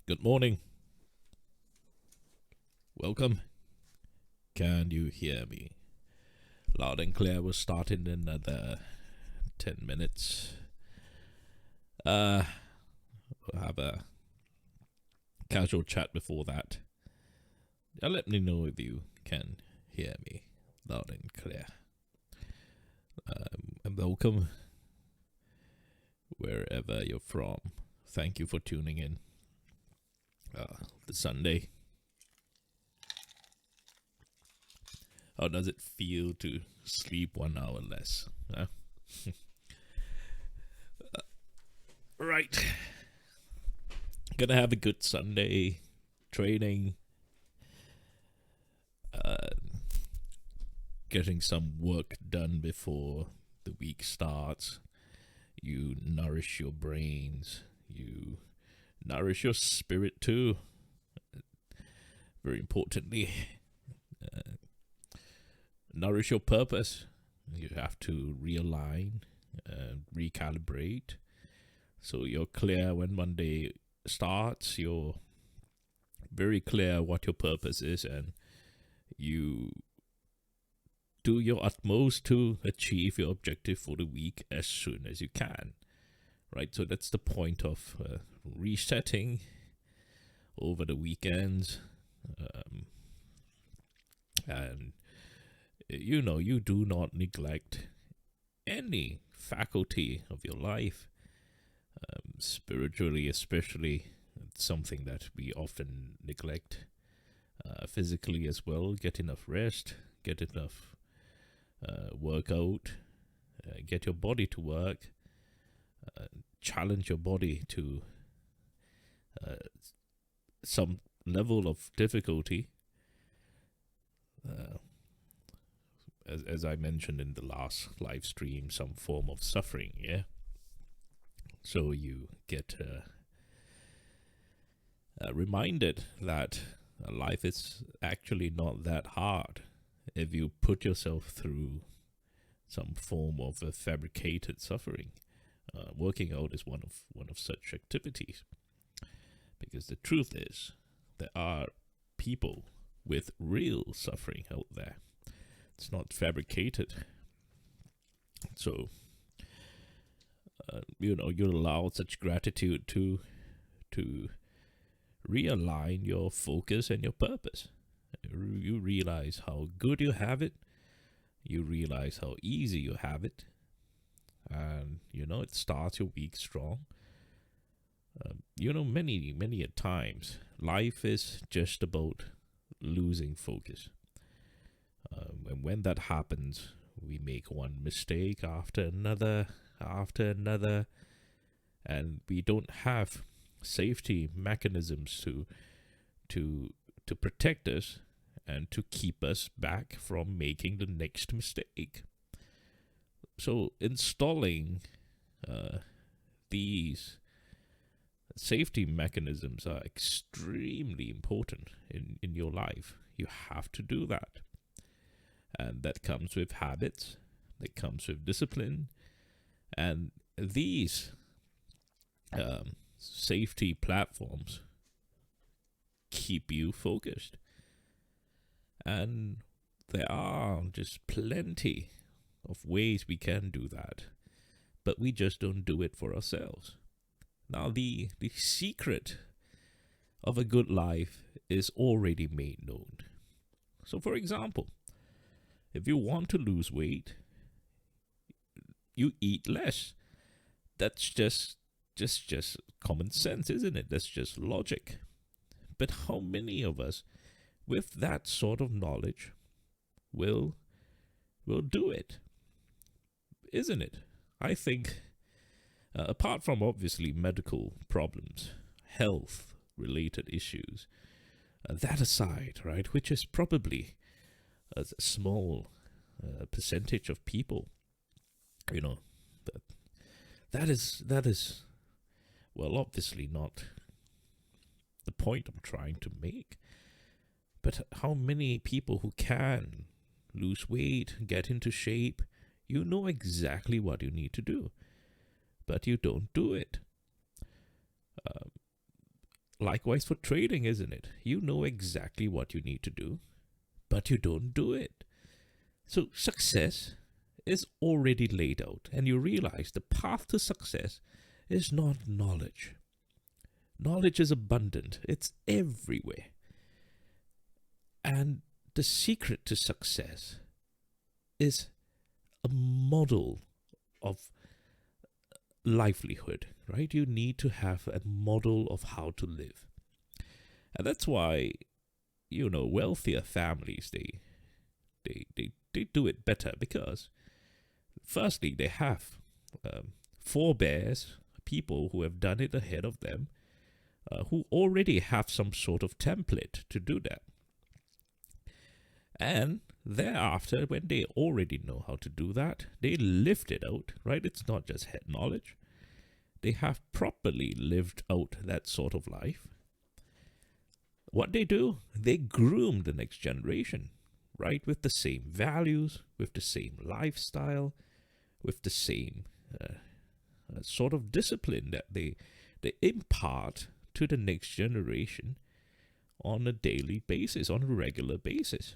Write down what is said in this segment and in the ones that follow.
Good morning. Welcome. Can you hear me? Loud and clear. We'll start in another 10 minutes. We'll have a casual chat before that. Let me know if you can hear me loud and clear. And welcome wherever you're from. Thank you for tuning in. The Sunday. How does it feel to sleep 1 hour less? Huh? Right. Gonna have a good Sunday training. Getting some work done before the week starts. You nourish your brains. You nourish your spirit too. Very importantly. Nourish your purpose. You have to realign, recalibrate. So you're clear when Monday starts. You're very clear what your purpose is, and you do your utmost to achieve your objective for the week as soon as you can. Right? So that's the point of resetting over the weekends. And you do not neglect any faculty of your life, spiritually especially. It's something that we often neglect. Physically as well, get enough rest, get enough workout, get your body to work, challenge your body to some level of difficulty. As I mentioned in the last live stream, some form of suffering, yeah? So you get reminded that life is actually not that hard if you put yourself through some form of a fabricated suffering. Working out is one of such activities. Because the truth is, there are people with real suffering out there. It's not fabricated. So, you allow such gratitude to realign your focus and your purpose. You realize how good you have it. You realize how easy you have it. And, it starts your week strong. Many a times, life is just about losing focus. And when that happens, we make one mistake after another, and we don't have safety mechanisms to protect us and to keep us back from making the next mistake. So installing these safety mechanisms are extremely important in your life. You have to do that. And that comes with habits, that comes with discipline. And these safety platforms keep you focused. And there are just plenty of ways we can do that, but we just don't do it for ourselves. Now, the secret of a good life is already made known. So, for example, if you want to lose weight, you eat less. That's just common sense, isn't it? That's just logic. But how many of us, with that sort of knowledge, will do it? Isn't it? I think, apart from obviously medical problems, health-related issues, that aside, right, which is probably a small percentage of people, that is well, obviously not the point I'm trying to make. But how many people who can lose weight, get into shape, you know exactly what you need to do, but you don't do it. likewise for trading, isn't it? You know exactly what you need to do, but you don't do it. So success is already laid out, and you realize the path to success is not knowledge. Knowledge is abundant, it's everywhere. And the secret to success is a model of livelihood, right? You need to have a model of how to live. And that's why, wealthier families, they do it better because, firstly, they have forebears, people who have done it ahead of them, who already have some sort of template to do that. And thereafter, when they already know how to do that, they lived it out, right? It's not just head knowledge. They have properly lived out that sort of life. What they do, they groom the next generation, right? With the same values, with the same lifestyle, with the same sort of discipline that they impart to the next generation on a daily basis, on a regular basis.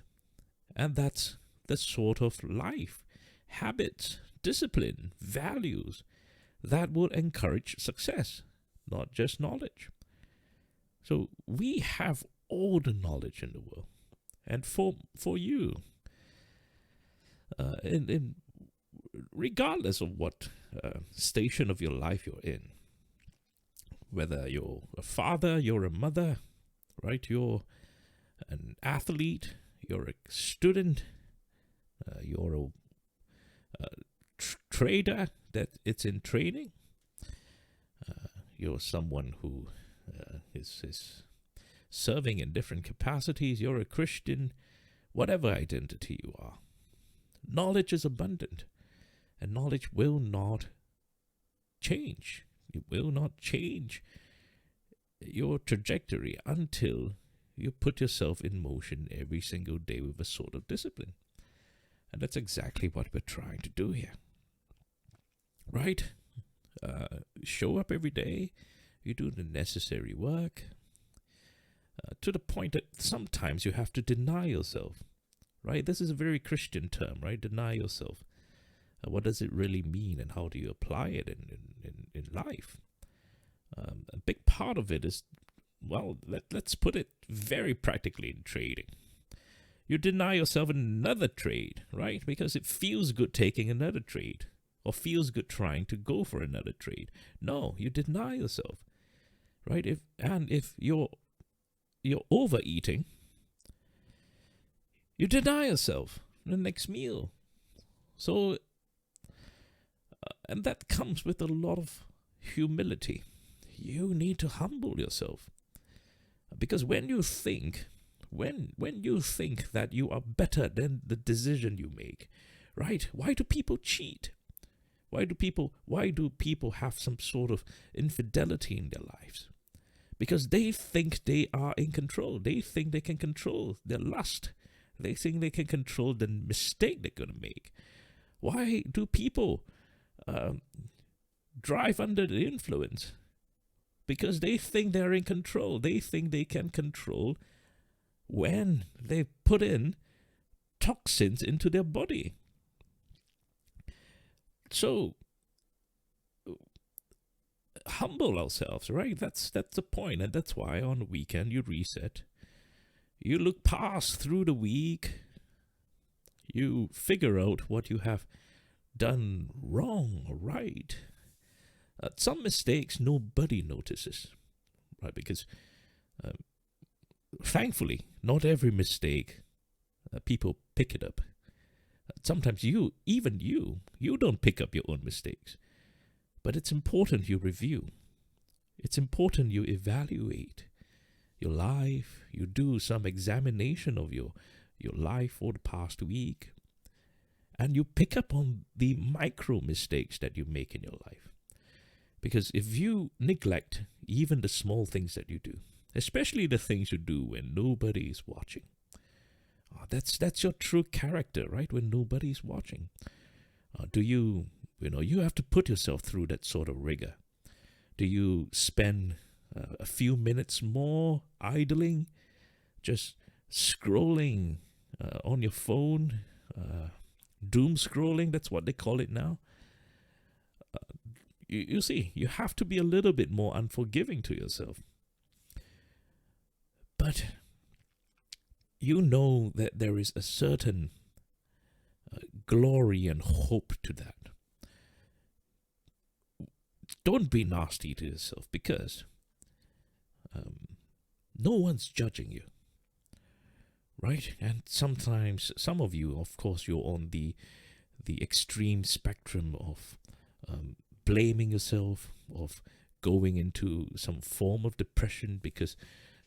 And that's the sort of life, habits, discipline, values that will encourage success, not just knowledge. So we have all the knowledge in the world. And for you, regardless of what station of your life you're in, whether you're a father, you're a mother, right? You're an athlete, you're a student, you're a trader that it's in training, you're someone who is serving in different capacities, you're a Christian, whatever identity you are. Knowledge is abundant, and knowledge will not change. It will not change your trajectory until you put yourself in motion every single day with a sort of discipline. And that's exactly what we're trying to do here. Right? Show up every day. You do the necessary work. To the point that sometimes you have to deny yourself. Right? This is a very Christian term, right? Deny yourself. What does it really mean, and how do you apply it in life? A big part of it is, well, let's put it very practically in trading. You deny yourself another trade, right? Because it feels good taking another trade, or feels good trying to go for another trade. No, you deny yourself, right? If you're overeating, you deny yourself the next meal. So, and that comes with a lot of humility. You need to humble yourself. Because when you think that you are better than the decision you make, right? Why do people cheat? Why do people have some sort of infidelity in their lives? Because they think they are in control. They think they can control their lust. They think they can control the mistake they're going to make. Why do people drive under the influence? Because they think they're in control. They think they can control when they put in toxins into their body. So, humble ourselves, right? That's the point. And that's why on the weekend you reset. You look past through the week. You figure out what you have done wrong or right. Some mistakes nobody notices, right? Because thankfully, not every mistake people pick it up. Sometimes you don't pick up your own mistakes. But it's important you review. It's important you evaluate your life. You do some examination of your life for the past week. And you pick up on the micro mistakes that you make in your life. Because if you neglect even the small things that you do, especially the things you do when nobody is watching, that's your true character, right? When nobody's watching. You have to put yourself through that sort of rigor. Do you spend a few minutes more idling, just scrolling on your phone, doom scrolling, that's what they call it now. You see, you have to be a little bit more unforgiving to yourself. But you know that there is a certain glory and hope to that. Don't be nasty to yourself, because no one's judging you, right? And sometimes, some of you, of course, you're on the extreme spectrum of blaming yourself, of going into some form of depression because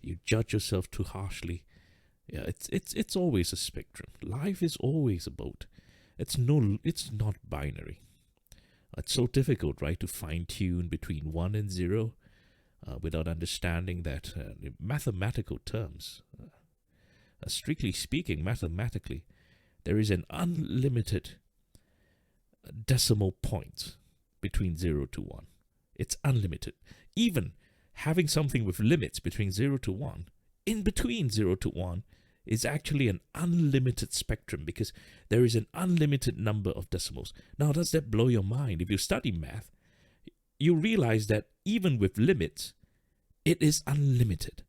you judge yourself too harshly. Yeah, it's always a spectrum. Life is always about. It's not binary. It's so difficult, right, to fine tune between 1 and 0 without understanding that in mathematical terms, strictly speaking, mathematically, there is an unlimited decimal point between 0 to 1. It's unlimited. Even having something with limits between 0 to 1, in between 0 to 1, is actually an unlimited spectrum, because there is an unlimited number of decimals. Now, does that blow your mind? If you study math, you realize that even with limits, it is unlimited.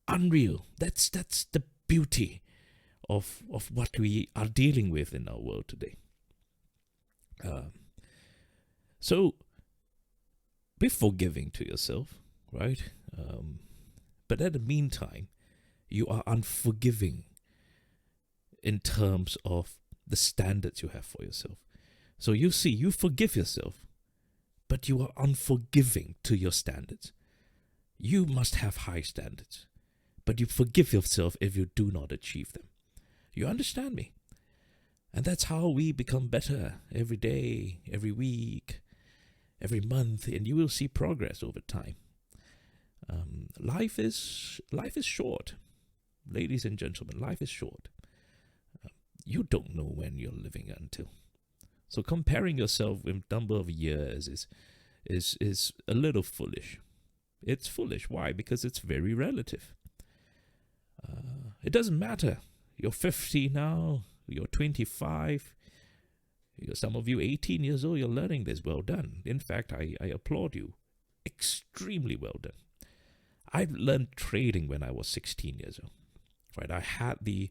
Unreal. That's the beauty of what we are dealing with in our world today. So be forgiving to yourself, right? But at the meantime, you are unforgiving in terms of the standards you have for yourself. So you see, you forgive yourself, but you are unforgiving to your standards. You must have high standards, but you forgive yourself if you do not achieve them. You understand me? And that's how we become better every day, every week, every month, and you will see progress over time. Life is short. Ladies and gentlemen, life is short. You don't know when you're living until. So comparing yourself with number of years is a little foolish. It's foolish. Why? Because it's very relative. It doesn't matter. You're 50 now, you're 25, some of you 18 years old, you're learning this. Well done. In fact, I applaud you. Extremely well done. I learned trading when I was 16 years old. Right, I had the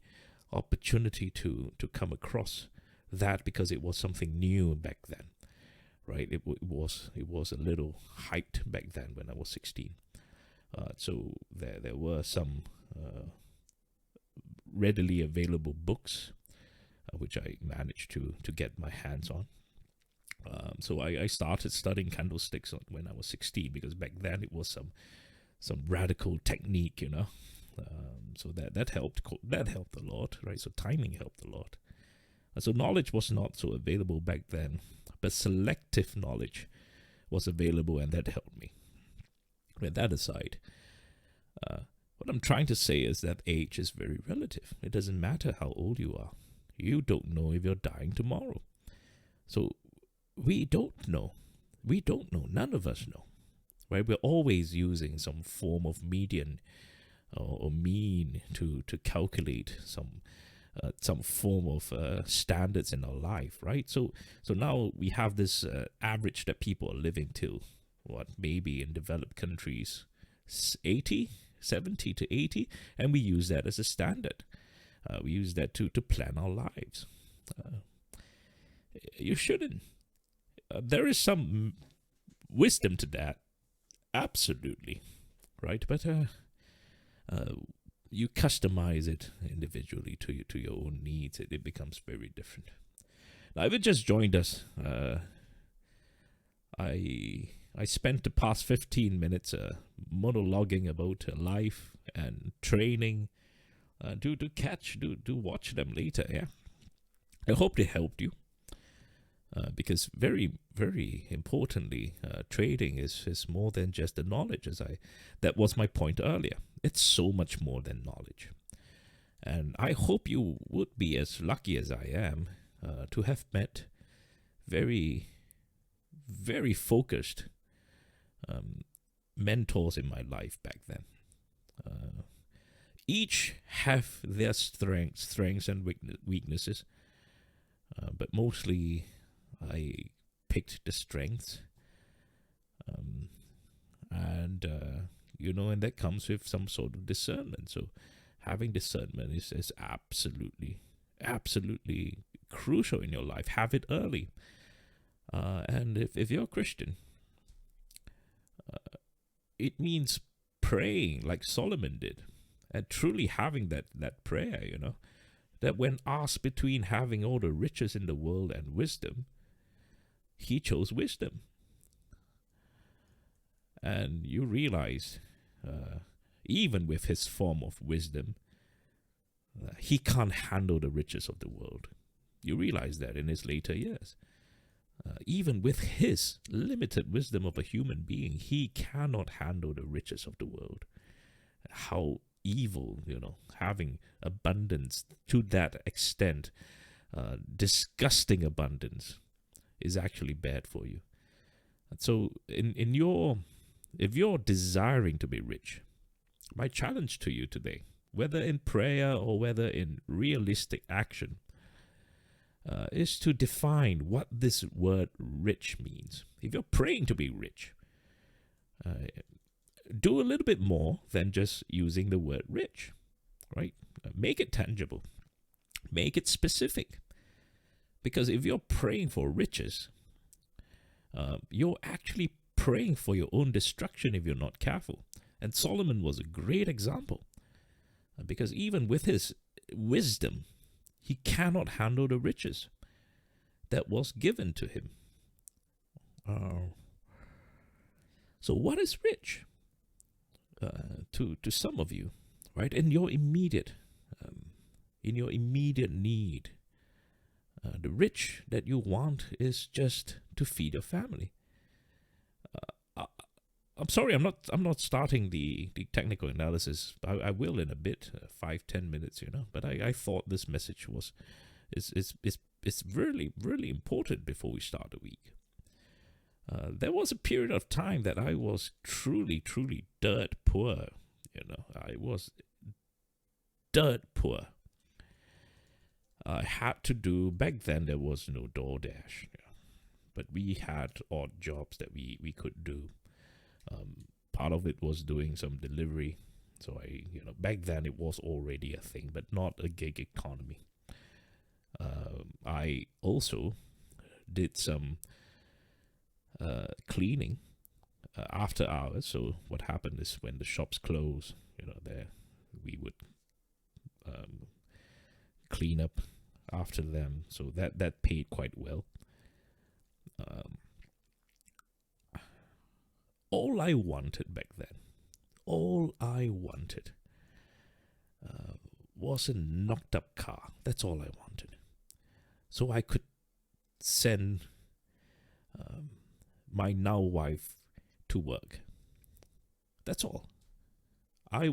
opportunity to come across that because it was something new back then. Right, it was a little hyped back then when I was 16. So there were some readily available books which I managed to get my hands on. So I started studying candlesticks when I was 16, because back then it was some radical technique, so that helped a lot, right? So timing helped a lot. So knowledge was not so available back then, but selective knowledge was available, and that helped me. With that aside, what I'm trying to say is that age is very relative. It doesn't matter how old you are. You don't know if you're dying tomorrow. So we don't know. None of us know. Right? We're always using some form of median or mean to calculate some form of standards in our life, right? So now we have this average that people are living till, maybe in developed countries, 70 to 80, and we use that as a standard. We use that to plan our lives. You shouldn't. There is some wisdom to that, absolutely, right? But you customize it individually to your own needs. It becomes very different. Now, if you just joined us, I spent the past 15 minutes monologuing about life and training. Do watch them later, yeah? I hope they helped you. Because very, very importantly, trading is more than just the knowledge. That was my point earlier. It's so much more than knowledge. And I hope you would be as lucky as I am to have met very, very focused mentors in my life back then. Each have their strengths and weaknesses, but mostly I picked the strengths, and and that comes with some sort of discernment. So having discernment is absolutely crucial in your life. Have it early, and if you're a Christian, it means praying like Solomon did, and truly having that prayer, that when asked between having all the riches in the world and wisdom, he chose wisdom. And you realize, even with his form of wisdom, he can't handle the riches of the world. You realize that in his later years. Even with his limited wisdom of a human being, he cannot handle the riches of the world. How evil, having abundance to that extent, disgusting abundance, is actually bad for you. And so if you're desiring to be rich, my challenge to you today, whether in prayer or whether in realistic action, is to define what this word rich means. If you're praying to be rich, do a little bit more than just using the word rich, right? Make it tangible. Make it specific. Because if you're praying for riches, you're actually praying for your own destruction if you're not careful. And Solomon was a great example. Because even with his wisdom, he cannot handle the riches that was given to him. So what is rich? To some of you, right? In your immediate need, the rich that you want is just to feed your family. I'm sorry, I'm not starting the technical analysis. I will in a bit, 5-10 minutes, But I thought this message is really important before we start the week. There was a period of time that I was truly dirt poor. I was dirt poor. I had to do, back then there was no DoorDash, but we had odd jobs that we could do. Part of it was doing some delivery. So back then it was already a thing, but not a gig economy. I also did some cleaning after hours. So what happened is when the shops closed, there we would clean up after them. So that paid quite well. All I wanted back then, was a knocked up car. That's all I wanted. So I could send my now wife to work. That's all. I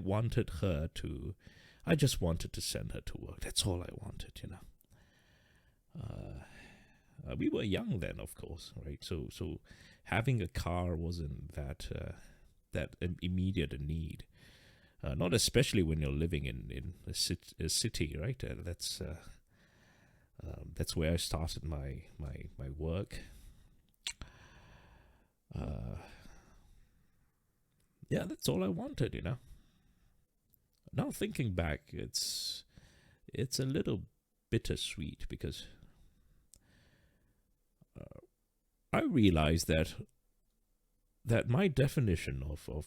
just wanted to send her to work. That's all I wanted, We were young then, of course, right? So having a car wasn't that immediate a need. Not especially when you're living in a city, right? That's where I started my work. That's all I wanted, Now thinking back, it's a little bittersweet because I realized that my definition of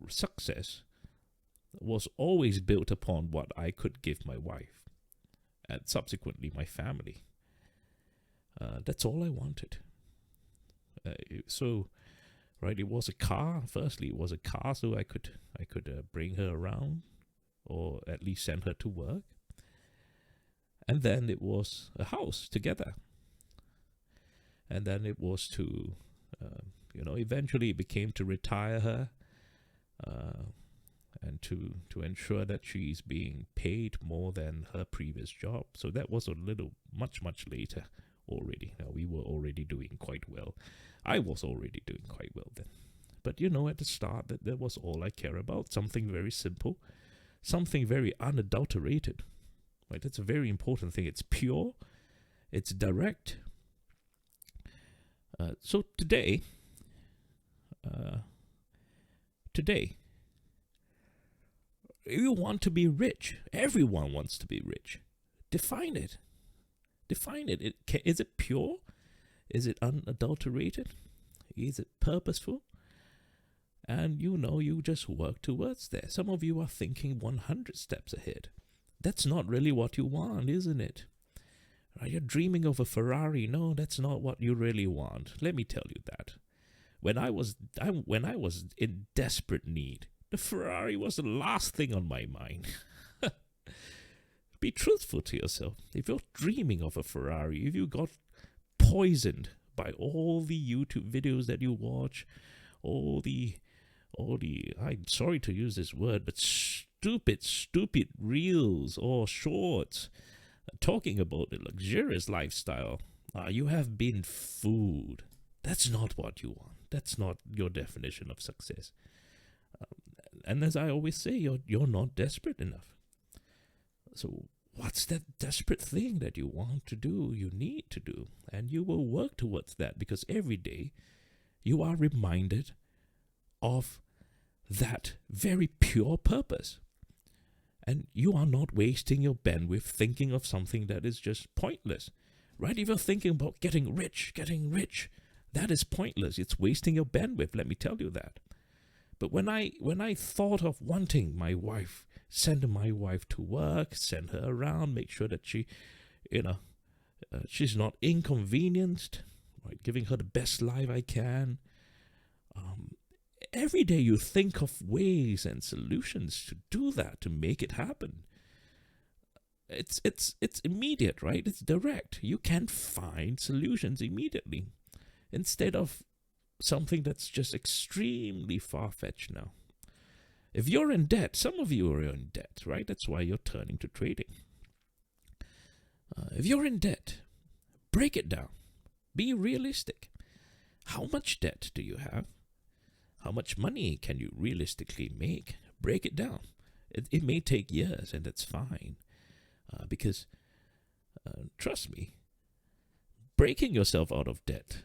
success was always built upon what I could give my wife and subsequently my family. That's all I wanted. Right, it was a car. Firstly, it was a car so I could bring her around, or at least send her to work. And then it was a house together. And then it was to, eventually it became to retire her, and to ensure that she's being paid more than her previous job. So that was much later already. Now, we were already doing quite well. I was already doing quite well then. But at the start, that was all I care about. Something very simple, something very unadulterated. Right? That's a very important thing. It's pure, it's direct. So today, you want to be rich. Everyone wants to be rich. Define it. Define it. Is it pure? Is it unadulterated? Is it purposeful? And you just work towards there. Some of you are thinking 100 steps ahead. That's not really what you want, isn't it? You're dreaming of a Ferrari. No, that's not what you really want. Let me tell you that. When I was in desperate need, the Ferrari was the last thing on my mind. Be truthful to yourself. If you're dreaming of a Ferrari, if you got poisoned by all the YouTube videos that you watch, all the I'm sorry to use this word, but stupid reels or shorts talking about the luxurious lifestyle, you have been fooled. That's not what you want. That's not your definition of success. And as I always say, you're not desperate enough. So what's that desperate thing that you want to do, you need to do? And you will work towards that, because every day you are reminded of that very pure purpose. And you are not wasting your bandwidth thinking of something that is just pointless, right? If you're thinking about getting rich, that is pointless. It's wasting your bandwidth, let me tell you that. But when I thought of wanting my wife, send my wife to work, send her around, make sure that she, she's not inconvenienced, right? Giving her the best life I can. Every day you think of ways and solutions to do that, to make it happen. It's immediate, right? It's direct. You can find solutions immediately instead of something that's just extremely far-fetched now. If you're in debt, some of you are in debt, right? That's why you're turning to trading. If you're in debt, break it down. Be realistic. How much debt do you have? How much money can you realistically make? Break it down. It may take years, and that's fine. Because, trust me, breaking yourself out of debt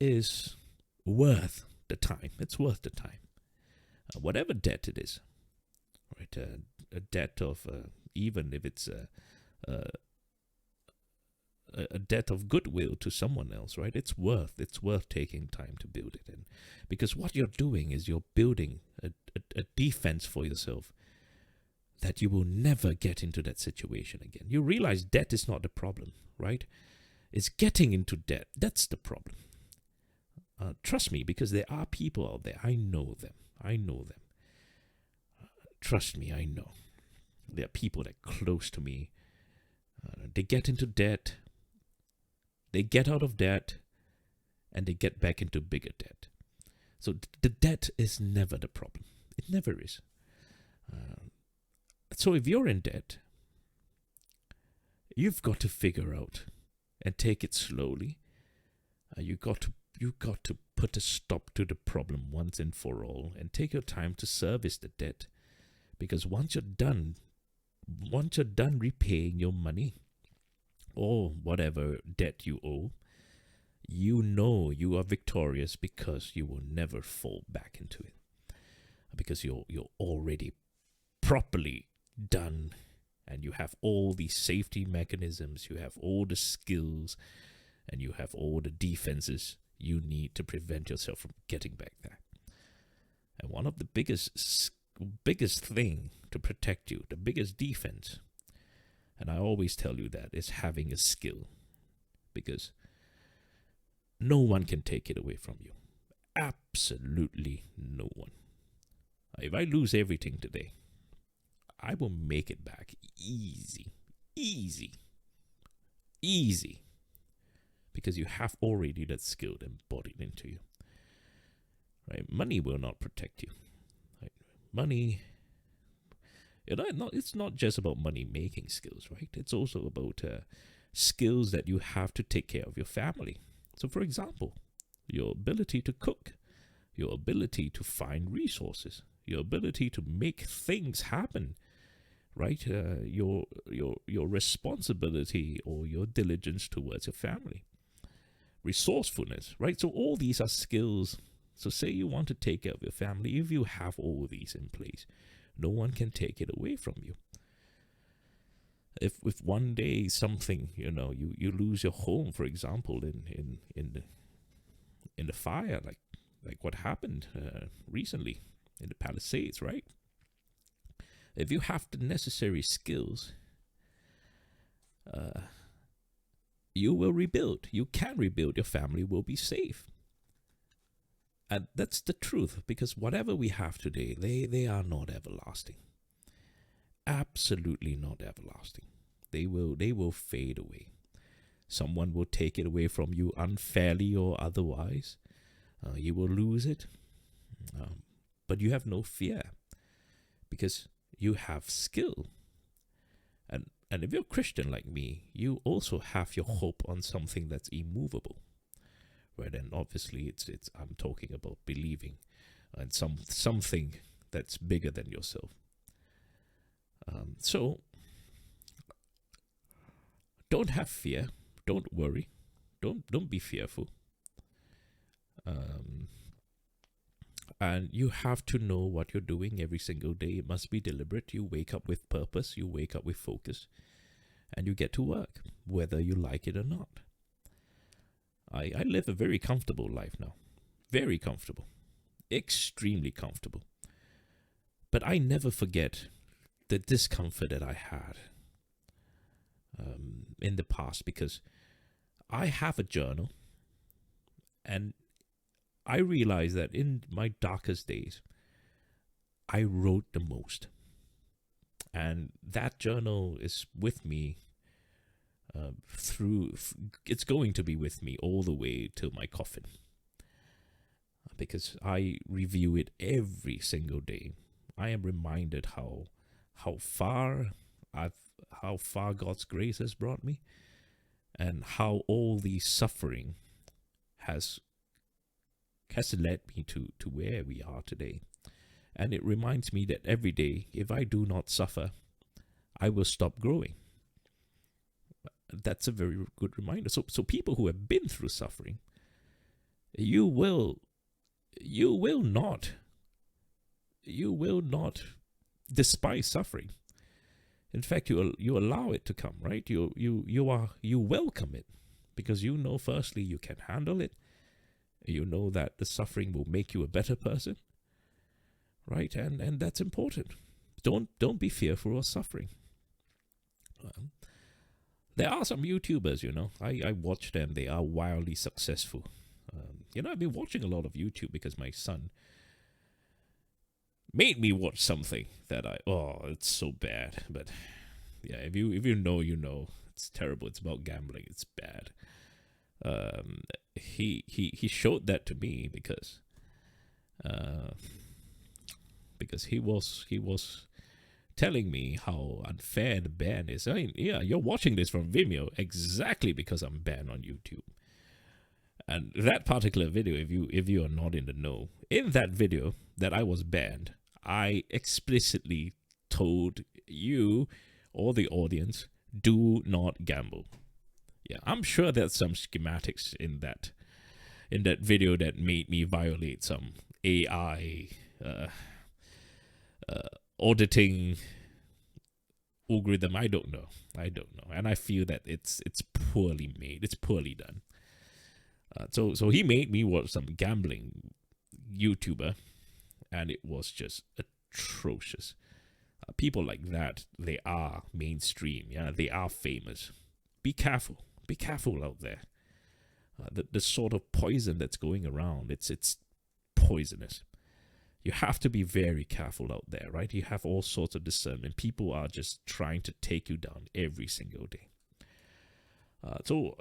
is worth the time. It's worth the time. Whatever debt it is, right? A debt of, even if it's a debt of goodwill to someone else, right? It's worth taking time to build it. And because what you're doing is you're building a defense for yourself that you will never get into that situation again. You realize debt is not the problem, right? It's getting into debt. That's the problem. Trust me, because there are people out there. I know them. Trust me, I know. There are people that are close to me. They get into debt. They get out of debt, and they get back into bigger debt. So the debt is never the problem. It never is. So if you're in debt, you've got to figure out and take it slowly. You got to put a stop to the problem once and for all, and take your time to service the debt. Because once you're done repaying your money, or whatever debt you owe, you know you are victorious, because you will never fall back into it, because you're already properly done, and you have all the safety mechanisms, you have all the skills, and you have all the defenses you need to prevent yourself from getting back there. And one of the biggest thing to protect you, the biggest defense, and I always tell you that, is having a skill, because no one can take it away from you. Absolutely no one. If I lose everything today, I will make it back easy. Because you have already that skill embodied into you. Right? Money will not protect you. Right? Money, it's not just about money making skills, right? It's also about skills that you have to take care of your family. So, for example, your ability to cook, your ability to find resources, your ability to make things happen, right? Your responsibility or your diligence towards your family, resourcefulness, right? So all these are skills. So say you want to take care of your family, if you have all these in place, no one can take it away from you. If one day something, you lose your home, for example, in the fire, like what happened recently in the Palisades, right? If you have the necessary skills, you will rebuild. You can rebuild. Your family will be safe. And that's the truth, because whatever we have today, they are not everlasting. Absolutely not everlasting. They will fade away. Someone will take it away from you unfairly or otherwise. You will lose it. But you have no fear, because you have skill. And if you're a Christian like me, you also have your hope on something that's immovable. Where then obviously it's I'm talking about believing and something that's bigger than yourself. So don't have fear. Don't worry. Don't be fearful. And you have to know what you're doing every single day. It must be deliberate. You wake up with purpose. You wake up with focus. And you get to work, whether you like it or not. I live a very comfortable life now. Very comfortable. Extremely comfortable. But I never forget the discomfort that I had in the past, because I have a journal, and I realized that in my darkest days, I wrote the most. And that journal is with me it's going to be with me all the way till my coffin, because I review it every single day. I am reminded how far God's grace has brought me, and how all the suffering has led me to where we are today. And it reminds me that every day, if I do not suffer, I will stop growing. That's a very good reminder. So people who have been through suffering, you will not despise suffering. In fact, you allow it to come, right? You welcome it, because you know, firstly, you can handle it. You know that the suffering will make you a better person, right? And that's important. Don't be fearful of suffering. There are some YouTubers, I watch them. They are wildly successful. I've been watching a lot of YouTube because my son made me watch something that it's so bad. But yeah, if you know, it's terrible. It's about gambling. It's bad. He showed that to me because he was telling me how unfair the ban is. I mean, yeah, you're watching this from Vimeo exactly because I'm banned on YouTube. And that particular video, if you are not in the know, in that video that I was banned, I explicitly told you or the audience, do not gamble. Yeah, I'm sure there's some schematics in that video that made me violate some AI auditing algorithm. I don't know, and I feel that it's poorly made. It's poorly done. So he made me watch some gambling YouTuber, and it was just atrocious. People like that, they are mainstream. Yeah, they are famous. Be careful out there. The sort of poison that's going around, it's poisonous. You have to be very careful out there, right? You have all sorts of discernment. People are just trying to take you down every single day. So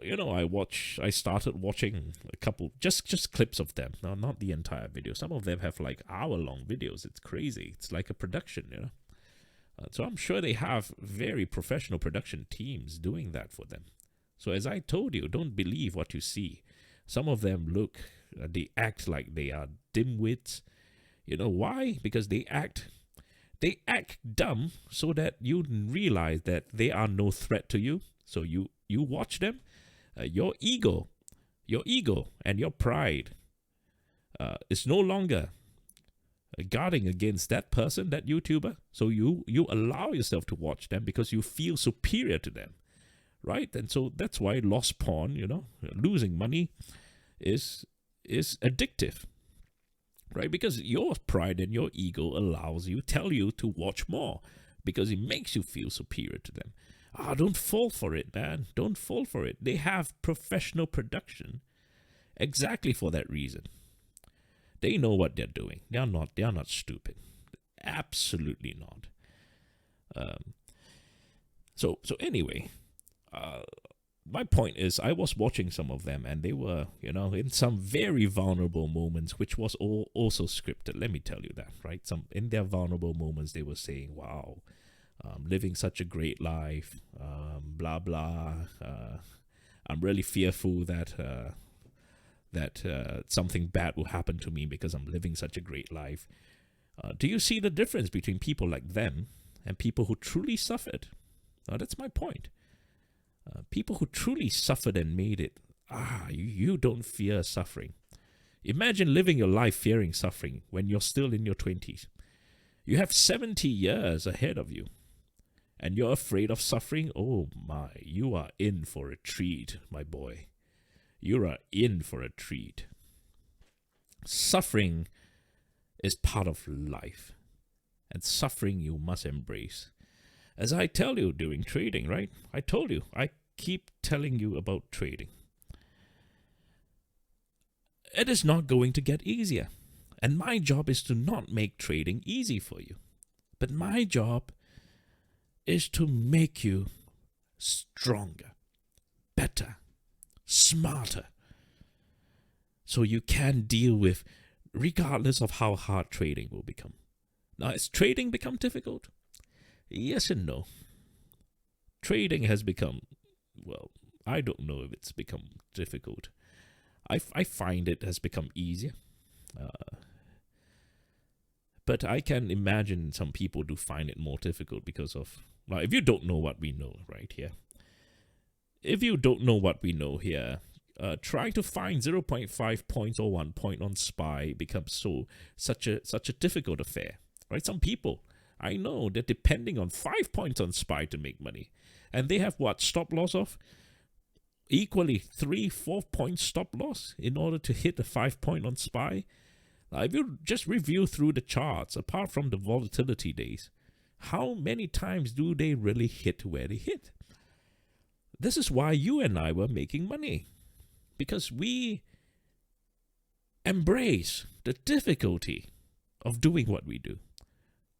I started watching a couple, just clips of them. Now, not the entire video. Some of them have like hour-long videos. It's crazy. It's like a production, So I'm sure they have very professional production teams doing that for them. So as I told you, don't believe what you see. Some of them they act like they are dimwits. You know why? Because they act dumb so that you realize that they are no threat to you. So you watch them. Your ego and your pride is no longer guarding against that person, that YouTuber. So you allow yourself to watch them because you feel superior to them, right? And so that's why lost pawn, losing money is addictive, right? Because your pride and your ego tell you to watch more because it makes you feel superior to them. Don't fall for it, man. Don't fall for it. They have professional production exactly for that reason. They know what they're doing. They are not stupid. Absolutely not. So anyway, my point is, I was watching some of them, and they were, in some very vulnerable moments, which was also scripted. Let me tell you that, right? In their vulnerable moments, they were saying, "Wow, living such a great life, blah blah. I'm really fearful that something bad will happen to me because I'm living such a great life." Do you see the difference between people like them and people who truly suffered? That's my point. People who truly suffered and made it, you don't fear suffering. Imagine living your life fearing suffering when you're still in your 20s. You have 70 years ahead of you, and you're afraid of suffering? Oh my, you are in for a treat, my boy. You are in for a treat. Suffering is part of life, and suffering you must embrace. As I tell you during trading, right? I keep telling you about trading. It is not going to get easier. And my job is to not make trading easy for you. But my job is to make you stronger, better, smarter, so you can deal with, regardless of how hard trading will become. Now, has trading become difficult? Yes and no. Trading has become, well, I don't know if it's become difficult. I find it has become easier. But I can imagine some people do find it more difficult because of, well, if you don't know what we know right here. If you don't know what we know here, trying to find 0.5 points or 1 point on SPY becomes such a difficult affair, right? Some people, I know, they're depending on 5 points on SPY to make money. And they have what? Stop loss of? Equally 3-4 points stop loss in order to hit the 5 point on SPY. Now, if you just review through the charts, apart from the volatility days, how many times do they really hit where they hit? This is why you and I were making money. Because we embrace the difficulty of doing what we do.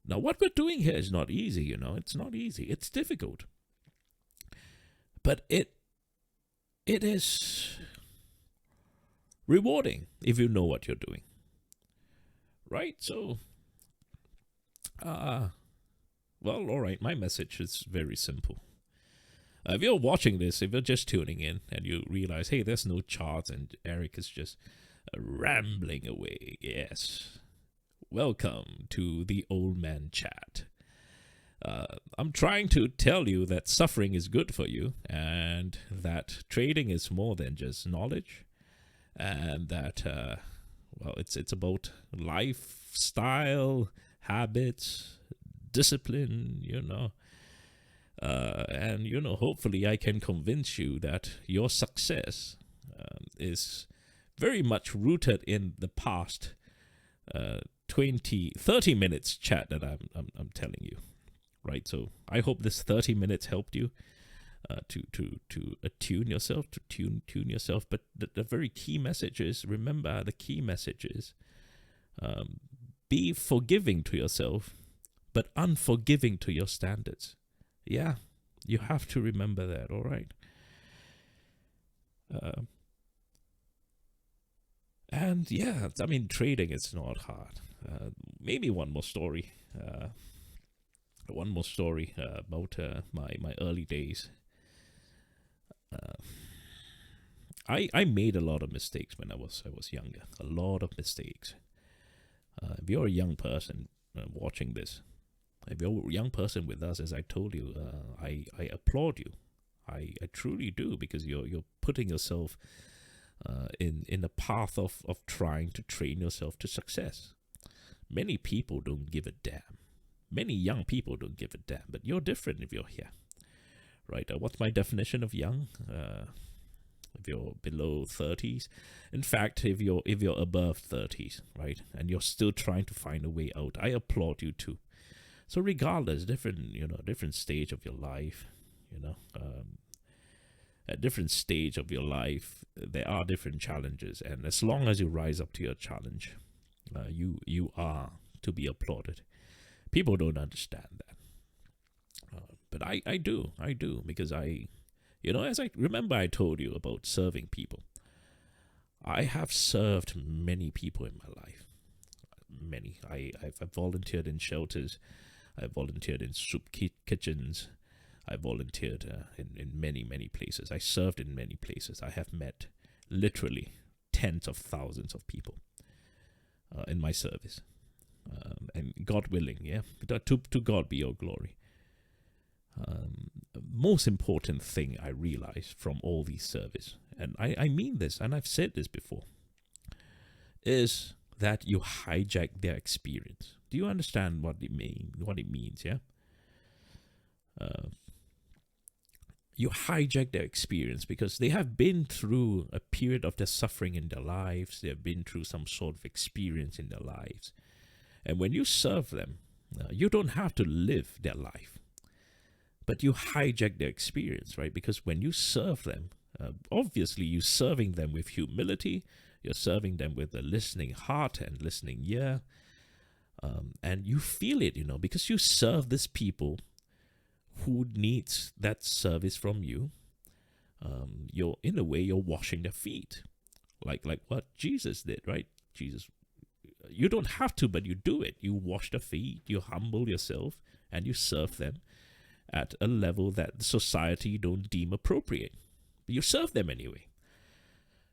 Now, what we're doing here is not easy, It's not easy. It's difficult. But it is rewarding if you know what you're doing. Right? So, well, all right. My message is very simple. If you're watching this, if you're just tuning in and you realize, hey, there's no charts and Eric is just rambling away, yes. Welcome to the Old Man Chat. I'm trying to tell you that suffering is good for you and that trading is more than just knowledge, and that, well, it's about lifestyle, habits, discipline, and, hopefully I can convince you that your success is very much rooted in the past 30 minutes chat that I'm telling you. Right, so I hope this 30 minutes helped you to attune yourself, to tune yourself. But the very key message is, remember, the key message is be forgiving to yourself, but unforgiving to your standards. Yeah, you have to remember that, all right? And yeah, I mean, trading is not hard. Maybe one more story. About my early days. I made a lot of mistakes when I was younger. A lot of mistakes. If you're a young person watching this, if you're a young person with us, as I told you, I applaud you. I truly do, because you're putting yourself in the path of trying to train yourself to success. Many people don't give a damn. Many young people don't give a damn, but you're different if you're here, right? What's my definition of young? If you're below 30s, in fact, if you're above 30s, right, and you're still trying to find a way out, I applaud you too. So regardless, different stage of your life, at different stage of your life, there are different challenges, and as long as you rise up to your challenge, you are to be applauded. People don't understand that, but I do, because as I remember, I told you about serving people. I have served many people in my life. Many. I've volunteered in shelters. I volunteered in soup kitchens. I volunteered in many, many places. I served in many places. I have met literally tens of thousands of people in my service. And God willing, to God be all glory. Most important thing I realized from all these service, and I mean this, and I've said this before, is that you hijack their experience. Do you understand what it means? Yeah. You hijack their experience because they have been through a period of their suffering in their lives. They have been through some sort of experience in their lives, and when you serve them, you don't have to live their life, but you hijack their experience, right? Because when you serve them, obviously you're serving them with humility. You're serving them with a listening heart and listening ear. And you feel it, because you serve these people who needs that service from you. You're, in a way, you're washing their feet. Like what Jesus did, right? Jesus, you don't have to, but you do it. You wash their feet, you humble yourself, and you serve them at a level that society don't deem appropriate. You serve them anyway.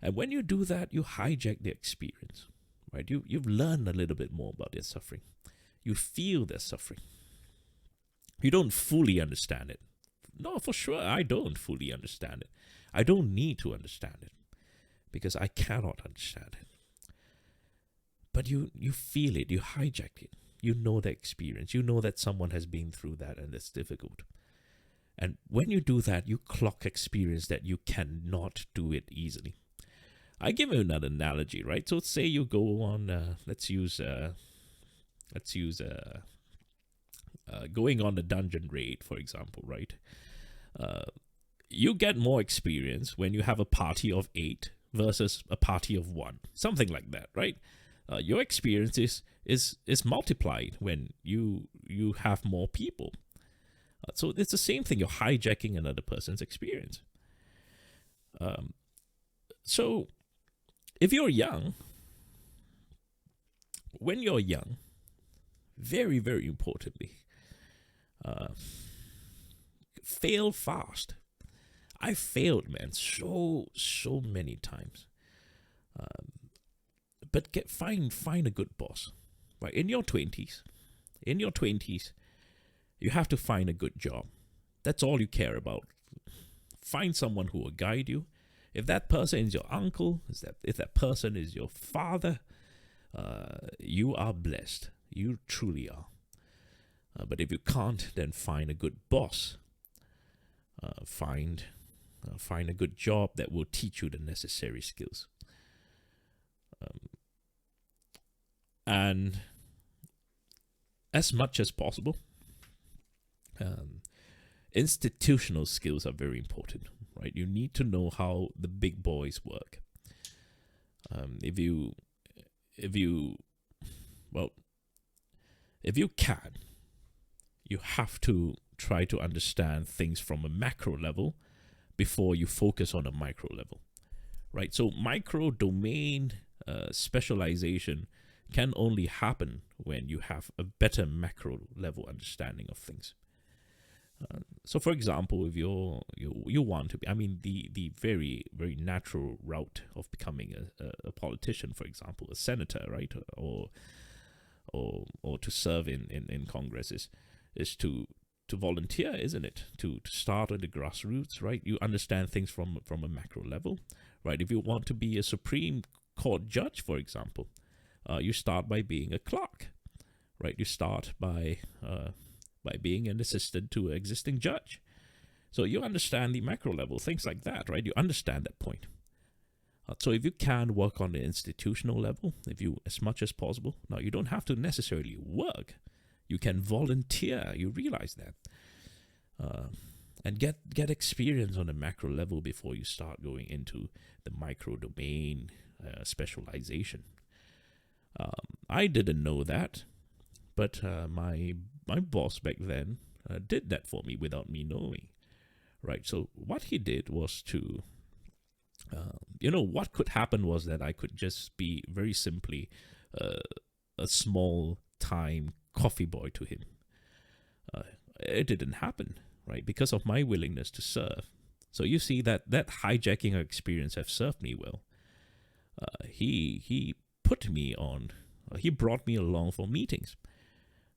And when you do that, you hijack their experience, right? You've learned a little bit more about their suffering. You feel their suffering. You don't fully understand it. No, for sure, I don't fully understand it. I don't need to understand it because I cannot understand it. But you feel it, you hijack it. You know the experience. You know that someone has been through that and it's difficult. And when you do that, you clock experience that you cannot do it easily. I give you another analogy, right? So say you go on, let's use going on a dungeon raid, for example, right? You get more experience when you have a party of 8 versus a party of 1, something like that, right? Your experience is multiplied when you have more people. So it's the same thing. You're hijacking another person's experience. So if you're young, when you're young, very, very importantly, fail fast. I failed, man, so many times. But find a good boss. Right? In your 20s, you have to find a good job. That's all you care about. Find someone who will guide you. If that person is your uncle, if that person is your father, you are blessed. You truly are. But if you can't, then find a good boss. Find a good job that will teach you the necessary skills. And as much as possible, institutional skills are very important, right? You need to know how the big boys work. If you can, you have to try to understand things from a macro level before you focus on a micro level, right? So micro domain specialization can only happen when you have a better macro level understanding of things. So, for example, if you want to be, I mean, the very very natural route of becoming a politician, for example, a senator, right, or to serve in Congress is to volunteer, isn't it? To start at the grassroots, right? You understand things from a macro level, right? If you want to be a Supreme Court judge, for example, you start by being a clerk, right? You start by being an assistant to an existing judge. So you understand the macro level, things like that, right? You understand that point. So if you can work on the institutional level, if you, as much as possible, now you don't have to necessarily work. You can volunteer. You realize that, and get experience on the macro level before you start going into the micro domain specialization. I didn't know that, but my boss back then did that for me without me knowing, right? So what he did was to, what could happen was that I could just be very simply a small time coffee boy to him. It didn't happen, right? Because of my willingness to serve. So you see that hijacking experience have served me well. He put me on. He brought me along for meetings,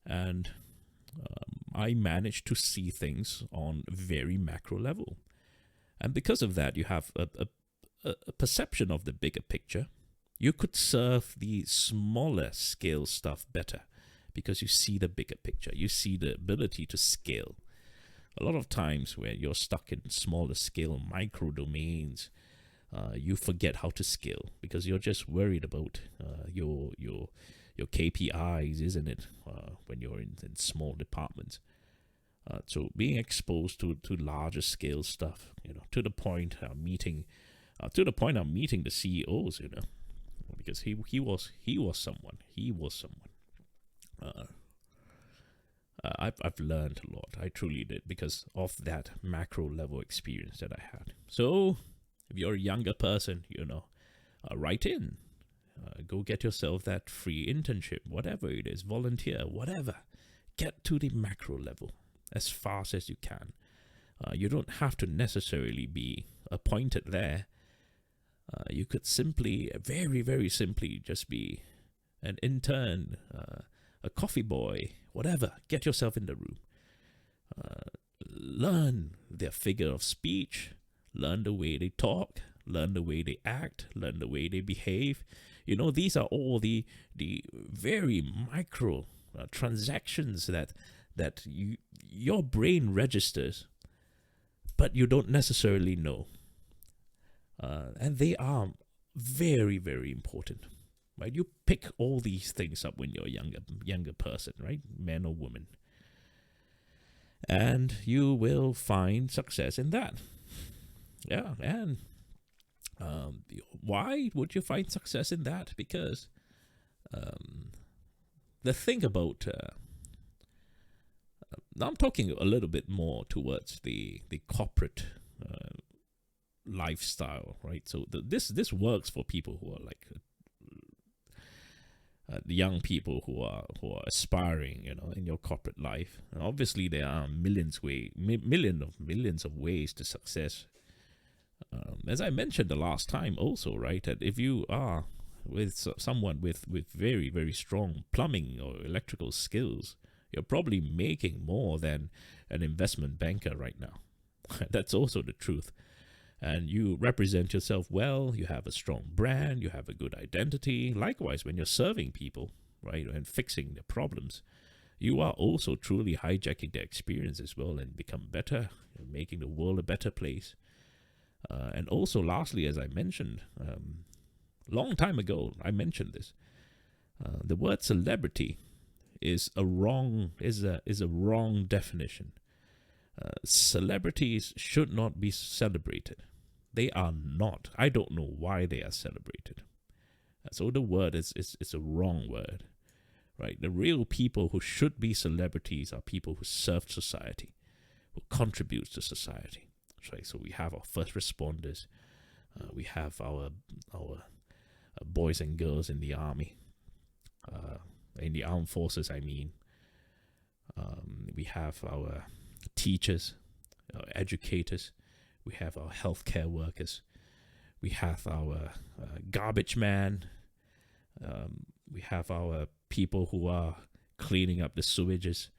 and I managed to see things on a very macro level. And because of that, you have a perception of the bigger picture. You could serve the smaller scale stuff better because you see the bigger picture. You see the ability to scale. A lot of times where you're stuck in smaller scale micro domains, you forget how to scale because you're just worried about your KPIs, isn't it? When you're in small departments. So being exposed to larger scale stuff, to the point I'm meeting the CEOs, because he was someone. I've learned a lot. I truly did because of that macro level experience that I had. So if you're a younger person, write in. Go get yourself that free internship, whatever it is, volunteer, whatever. Get to the macro level as fast as you can. You don't have to necessarily be appointed there. You could simply, very, very simply, just be an intern, a coffee boy, whatever. Get yourself in the room. Learn their figure of speech, learn the way they talk, learn the way they act, learn the way they behave. These are all the very micro transactions that your brain registers, but you don't necessarily know. And they are very, very important, right? You pick all these things up when you're a younger person, right? Man or woman. And you will find success in that. Yeah, and why would you find success in that? Because the thing about now I'm talking a little bit more towards the corporate lifestyle, right? So this works for people who are like the young people who are aspiring, in your corporate life. And obviously, there are millions of ways to success. As I mentioned the last time, also, right, that if you are with someone with very, very strong plumbing or electrical skills, you're probably making more than an investment banker right now. That's also the truth. And you represent yourself well, you have a strong brand, you have a good identity. Likewise, when you're serving people, right, and fixing their problems, you are also truly hijacking their experience as well and become better, making the world a better place. And also, lastly, as I mentioned, long time ago, I mentioned this. The word celebrity is a wrong definition. Celebrities should not be celebrated. They are not. I don't know why they are celebrated. So the word is a wrong word, right? The real people who should be celebrities are people who serve society, who contribute to society. Right? So we have our first responders, we have our boys and girls in the army, in the armed forces. I mean, we have our teachers, educators, we have our healthcare workers, we have our garbage man, we have our people who are cleaning up the sewages.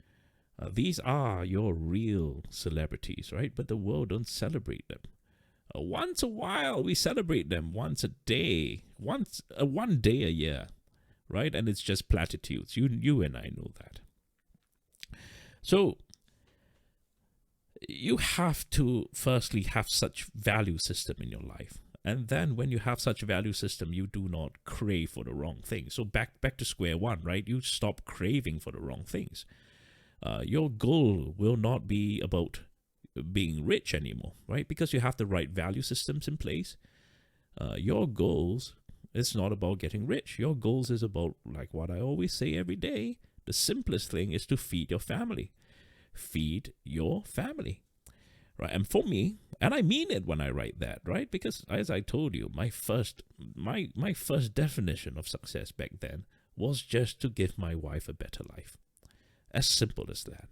These are your real celebrities, right? But the world don't celebrate them. Once a while, we celebrate them once a day, one day a year, right? And it's just platitudes. You and I know that. So you have to firstly have such value system in your life. And then when you have such a value system, you do not crave for the wrong things. So back to square one, right? You stop craving for the wrong things. Your goal will not be about being rich anymore, right? Because you have the right value systems in place. Your goals is not about getting rich. Your goals is about, like what I always say every day, the simplest thing is to feed your family. Feed your family. Right? And for me, and I mean it when I write that, right? Because as I told you, my first definition of success back then was just to give my wife a better life. As simple as that.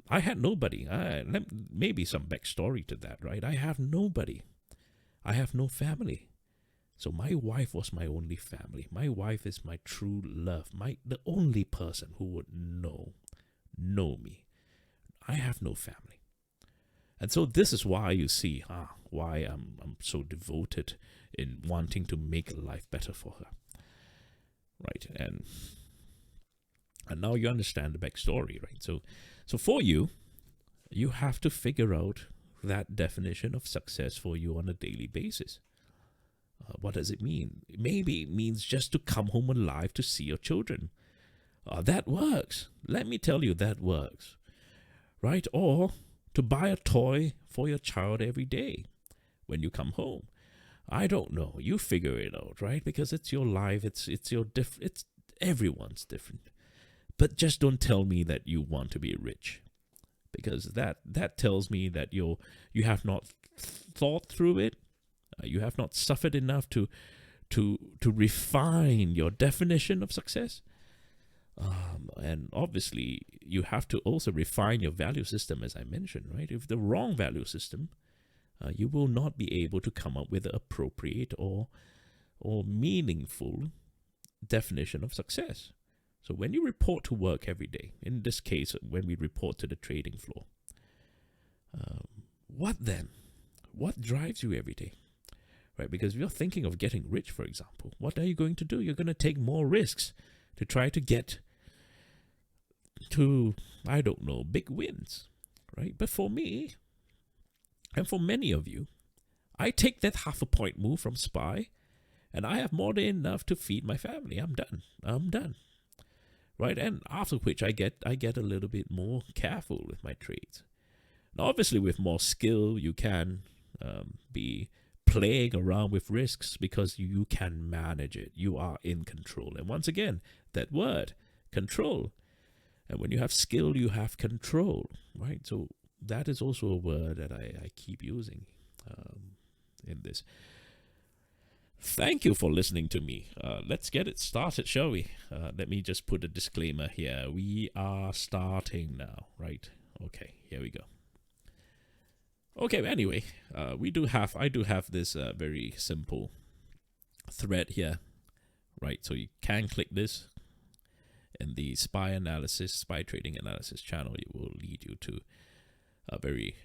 I had nobody. Maybe some backstory to that, right? I have nobody. I have no family. So my wife was my only family. My wife is my true love. The only person who would know me. I have no family. And so this is why you see why I'm so devoted in wanting to make life better for her. Right? And now you understand the backstory, right? So for you have to figure out that definition of success for you on a daily basis. What does it mean? Maybe it means just to come home alive to see your children. That works. Let me tell you, that works. Right? Or to buy a toy for your child every day when you come home. I don't know. You figure it out, right? Because it's your life. It's everyone's different. But just don't tell me that you want to be rich, because that tells me that you have not thought through it. You have not suffered enough to refine your definition of success. And obviously, you have to also refine your value system, as I mentioned, right? If the wrong value system, you will not be able to come up with an appropriate or meaningful definition of success. So when you report to work every day, in this case, when we report to the trading floor, what then? What drives you every day? Right? Because if you're thinking of getting rich, for example, what are you going to do? You're going to take more risks to try to get to, I don't know, big wins, right? But for me, and for many of you, I take that 0.5 point move from SPY, and I have more than enough to feed my family. I'm done. Right? And after which I get a little bit more careful with my trades. Now, obviously, with more skill, you can be playing around with risks because you can manage it. You are in control. And once again, that word, control. And when you have skill, you have control, right? So that is also a word that I keep using in this. Thank you for listening to me. Let's get it started, shall we? Let me just put a disclaimer here. We are starting now, right? Okay, here we go. Okay, anyway, I do have this very simple thread here, right? So you can click this in the SPY trading analysis channel. It will lead you to a very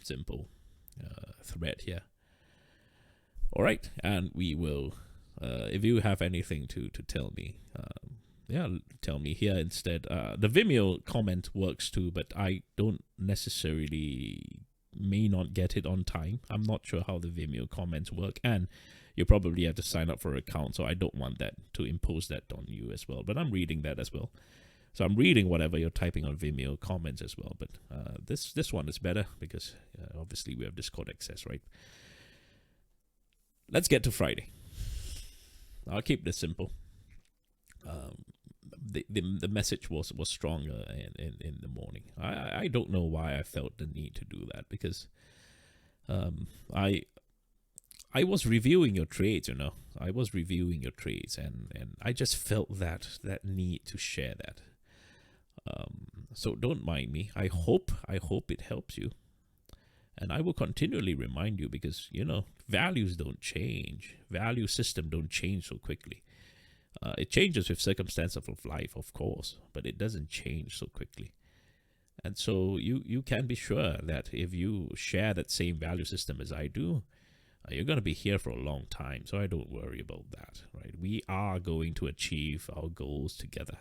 simple thread here. All right, and we will, if you have anything to tell me, tell me here instead. The Vimeo comment works too, but I don't may not get it on time. I'm not sure how the Vimeo comments work, and you probably have to sign up for an account, so I don't want that to impose that on you as well. But I'm reading that as well. So I'm reading whatever you're typing on Vimeo comments as well. But this one is better because obviously we have Discord access, right? Let's get to Friday. I'll keep this simple. The message was stronger in the morning. I don't know why I felt the need to do that, because I was reviewing your trades, I was reviewing your trades, and I just felt that need to share that. So don't mind me. I hope it helps you. And I will continually remind you because, values don't change. Value system don't change so quickly. It changes with circumstances of life, of course, but it doesn't change so quickly. And so you can be sure that if you share that same value system as I do, you're going to be here for a long time. So I don't worry about that, right? We are going to achieve our goals together.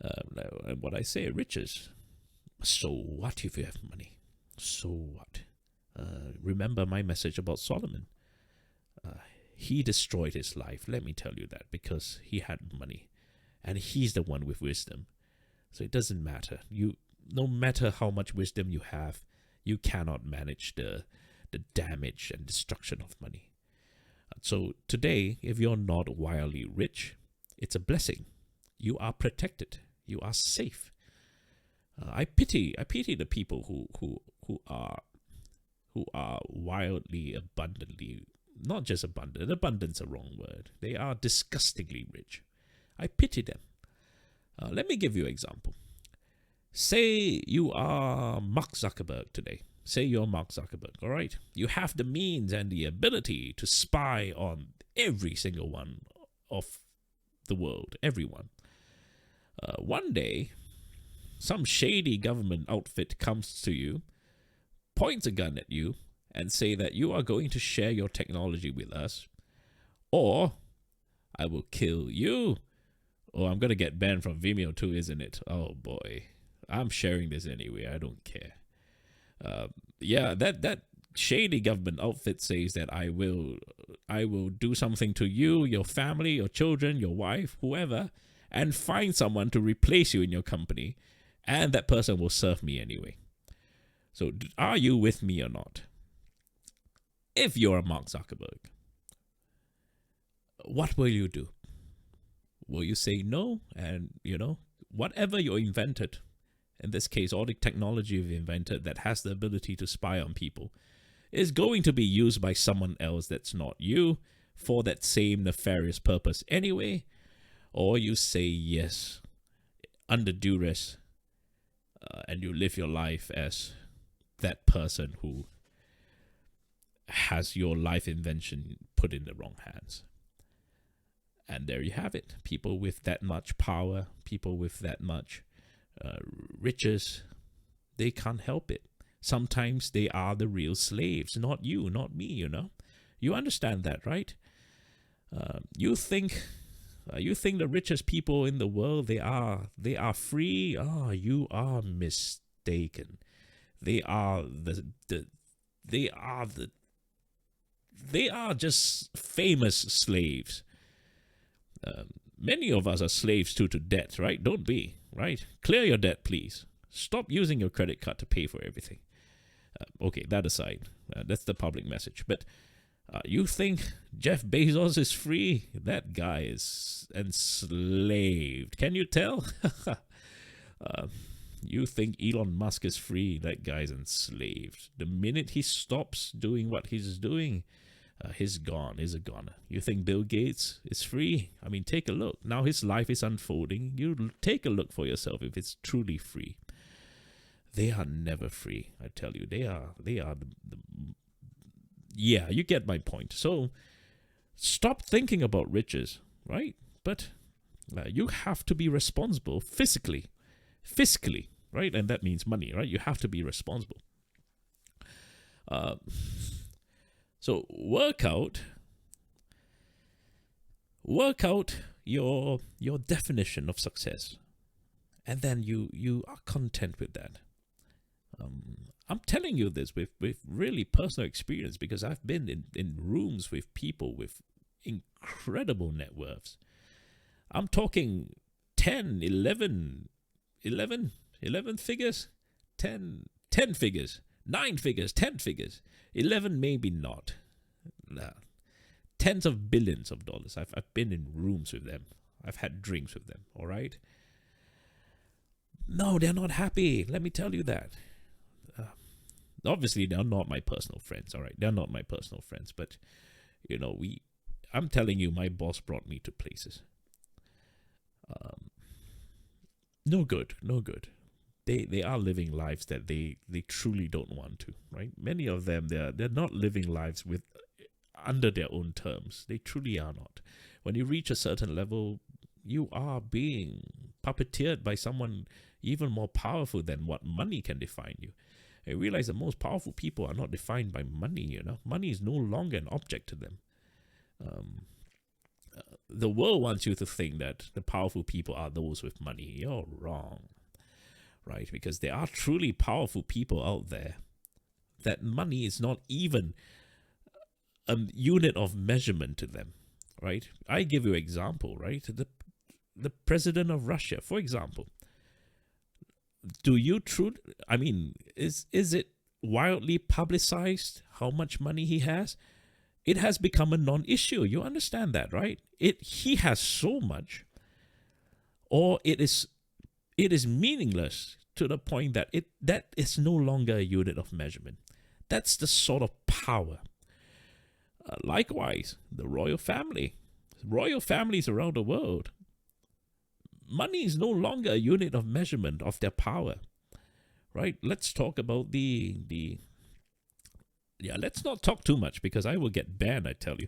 And what I say, riches. So what if you have money? So what? Remember my message about Solomon. He destroyed his life, let me tell you that, because he had money. And he's the one with wisdom. So it doesn't matter. No matter how much wisdom you have, you cannot manage the damage and destruction of money. So today, if you're not wildly rich, it's a blessing. You are protected. You are safe. I pity the people who are wildly, abundantly, not just abundant. Abundance is a wrong word. They are disgustingly rich. I pity them. Let me give you an example. Say you are Mark Zuckerberg today. Say you're Mark Zuckerberg, all right? You have the means and the ability to spy on every single one of the world, everyone. One day, some shady government outfit comes to you, points a gun at you, and say that you are going to share your technology with us, or I will kill you, or I'm going to get banned from Vimeo too, isn't it? Oh boy, I'm sharing this anyway. I don't care. That shady government outfit says that I will do something to you, your family, your children, your wife, whoever, and find someone to replace you in your company, and that person will serve me anyway. So are you with me or not? If you're a Mark Zuckerberg, what will you do? Will you say no? And, whatever you invented, in this case, all the technology you've invented that has the ability to spy on people, is going to be used by someone else that's not you for that same nefarious purpose anyway? Or you say yes, under duress, and you live your life as that person who has your life invention put in the wrong hands. And there you have it. People with that much power, people with that much riches, they can't help it. Sometimes they are the real slaves, not you, not me, You understand that, right? You think the richest people in the world, they are free? You are mistaken. They are just famous slaves. Many of us are slaves to debt, right? Don't be, right? Clear your debt, please. Stop using your credit card to pay for everything. Okay, that aside, that's the public message. But you think Jeff Bezos is free? That guy is enslaved. Can you tell? You think Elon Musk is free? That guy's enslaved. The minute he stops doing what he's doing, he's gone. He's a goner. You think Bill Gates is free? I mean, take a look. Now his life is unfolding. You take a look for yourself if it's truly free. They are never free, I tell you. They are yeah, you get my point. So stop thinking about riches, right? But you have to be responsible fiscally, right? And that means money, right? You have to be responsible. So work out your definition of success, and then you are content with that. I'm telling you this with really personal experience, because I've been in rooms with people with incredible net worths. I'm talking 10, 11 figures, 10 figures, 9 figures, 10 figures, 11 maybe not. Nah. Tens of billions of dollars. I've been in rooms with them. I've had drinks with them, all right? No, they're not happy. Let me tell you that. Obviously, they're not my personal friends, all right? They're not my personal friends, but, I'm telling you, my boss brought me to places. no good, no good. They are living lives that they truly don't want to, right? Many of them, they're not living lives with under their own terms. They truly are not. When you reach a certain level, you are being puppeteered by someone even more powerful than what money can define you. I realize that most powerful people are not defined by money. Money is no longer an object to them. um, the world wants you to think that the powerful people are those with money. You're wrong, right? Because there are truly powerful people out there that money is not even a unit of measurement to them, right? I give you an example, right? The president of Russia, for example. Do you truly? I mean, is it wildly publicized how much money he has? It has become a non-issue. You understand that, right? He has so much, or it is meaningless to the point that that is no longer a unit of measurement. That's the sort of power. Likewise, the royal families around the world. Money is no longer a unit of measurement of their power, right? Let's talk about let's not talk too much because I will get banned, I tell you.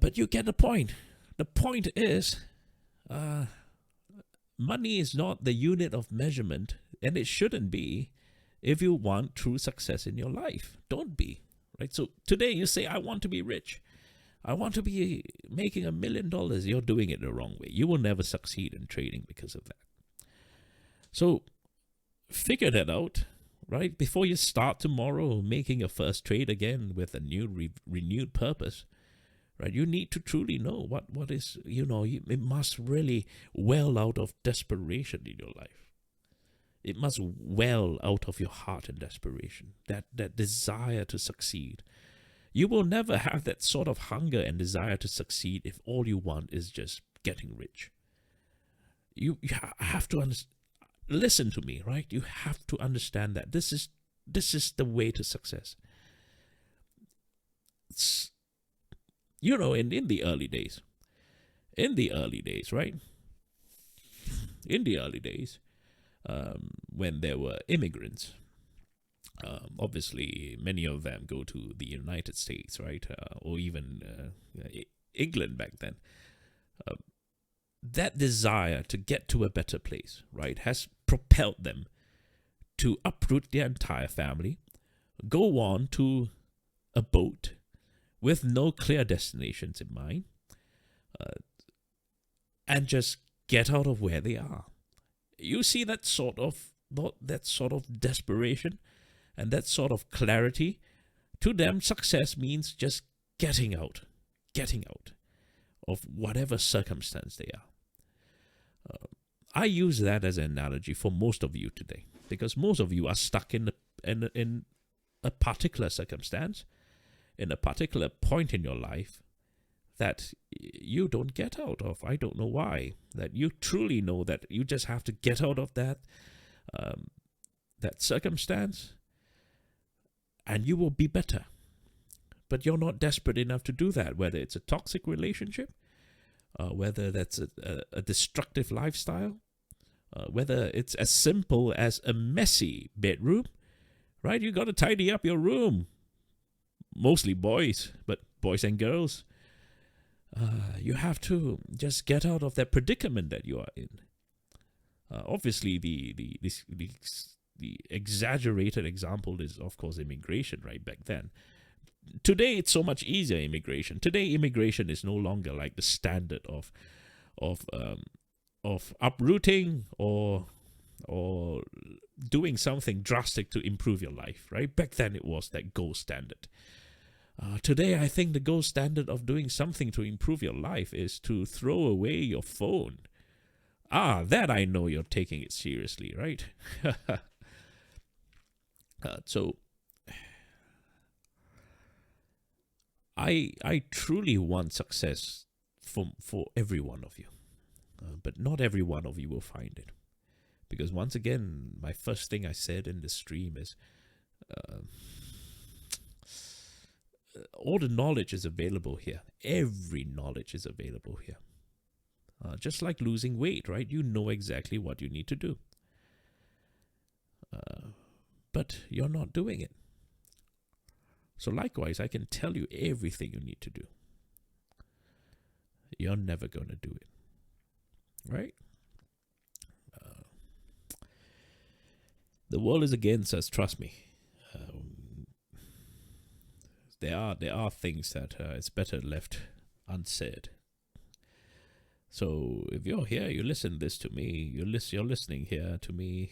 But you get the point. The point is, money is not the unit of measurement, and it shouldn't be if you want true success in your life. Don't be, right? So today you say, I want to be rich. I want to be making $1 million. You're doing it the wrong way. You will never succeed in trading because of that. So figure that out, right? Before you start tomorrow making your first trade again with a new renewed purpose, right? You need to truly know what is, it must really well out of desperation in your life. It must well out of your heart and desperation, that desire to succeed. You will never have that sort of hunger and desire to succeed if all you want is just getting rich. You have to listen to me, right? You have to understand that this is the way to success. In the early days, right? In the early days, when there were immigrants. Obviously, many of them go to the United States, right? Or even England back then. That desire to get to a better place, right, has propelled them to uproot their entire family, go on to a boat with no clear destinations in mind, and just get out of where they are. You see that sort of desperation and that sort of clarity. To them, success means just getting out of whatever circumstance they are. I use that as an analogy for most of you today, because most of you are stuck in a particular circumstance, in a particular point in your life that you don't get out of. I don't know why. That you truly know that you just have to get out of that circumstance, and you will be better. But you're not desperate enough to do that, whether it's a toxic relationship, whether that's a destructive lifestyle, whether it's as simple as a messy bedroom, right? You got to tidy up your room. Mostly boys, but boys and girls. You have to just get out of that predicament that you are in. Obviously, the exaggerated example is, of course, immigration, right, back then. Today, it's so much easier, immigration. Today, immigration is no longer like the standard of uprooting or doing something drastic to improve your life, right? Back then, it was that gold standard. Today, I think the gold standard of doing something to improve your life is to throw away your phone. That I know you're taking it seriously, right? So I truly want success for every one of you, but not every one of you will find it, because once again, my first thing I said in the stream is all the knowledge is available here. Every knowledge is available here. Just like losing weight, right? You know exactly what you need to do. But you're not doing it. So likewise, I can tell you everything you need to do. You're never going to do it, right? The world is against us, trust me. There are things that it's better left unsaid. So if you're here, you listen this to me. You're listening here to me.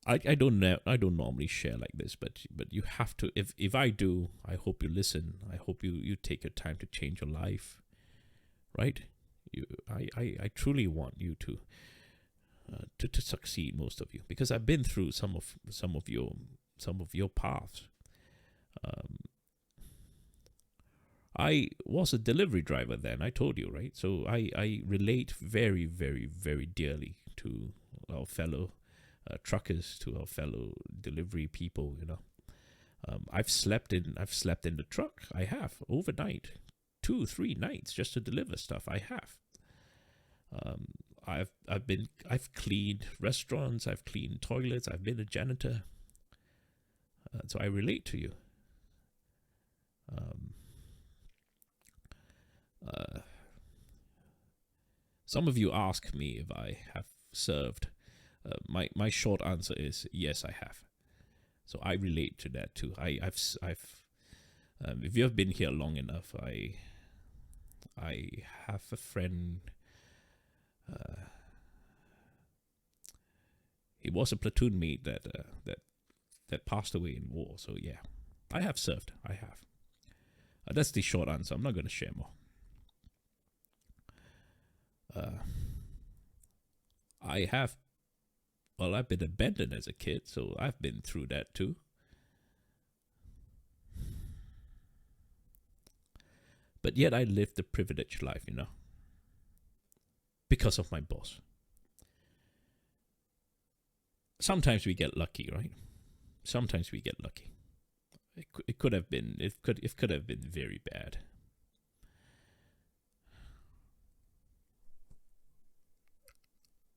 I don't normally share like this, but you have to. If I do, I hope you listen. I hope you take your time to change your life, right? I truly want you to succeed, most of you, because I've been through some of your paths. I was a delivery driver then, I told you, right? So I relate very, very, very dearly to our fellow truckers, to our fellow delivery people, I've slept in the truck. I have, overnight, 2-3 nights just to deliver stuff. I have. I've cleaned restaurants, I've cleaned toilets, I've been a janitor. So I relate to you. Some of you ask me if I have served. My short answer is yes, I have. So I relate to that too. I've if you have been here long enough, I have a friend. He was a platoon mate that passed away in war. So yeah, I have served. I have. That's the short answer. I'm not going to share more. I've been abandoned as a kid, so I've been through that too. But yet I lived a privileged life, because of my boss. Sometimes we get lucky, right? Sometimes we get lucky. It could have been very bad.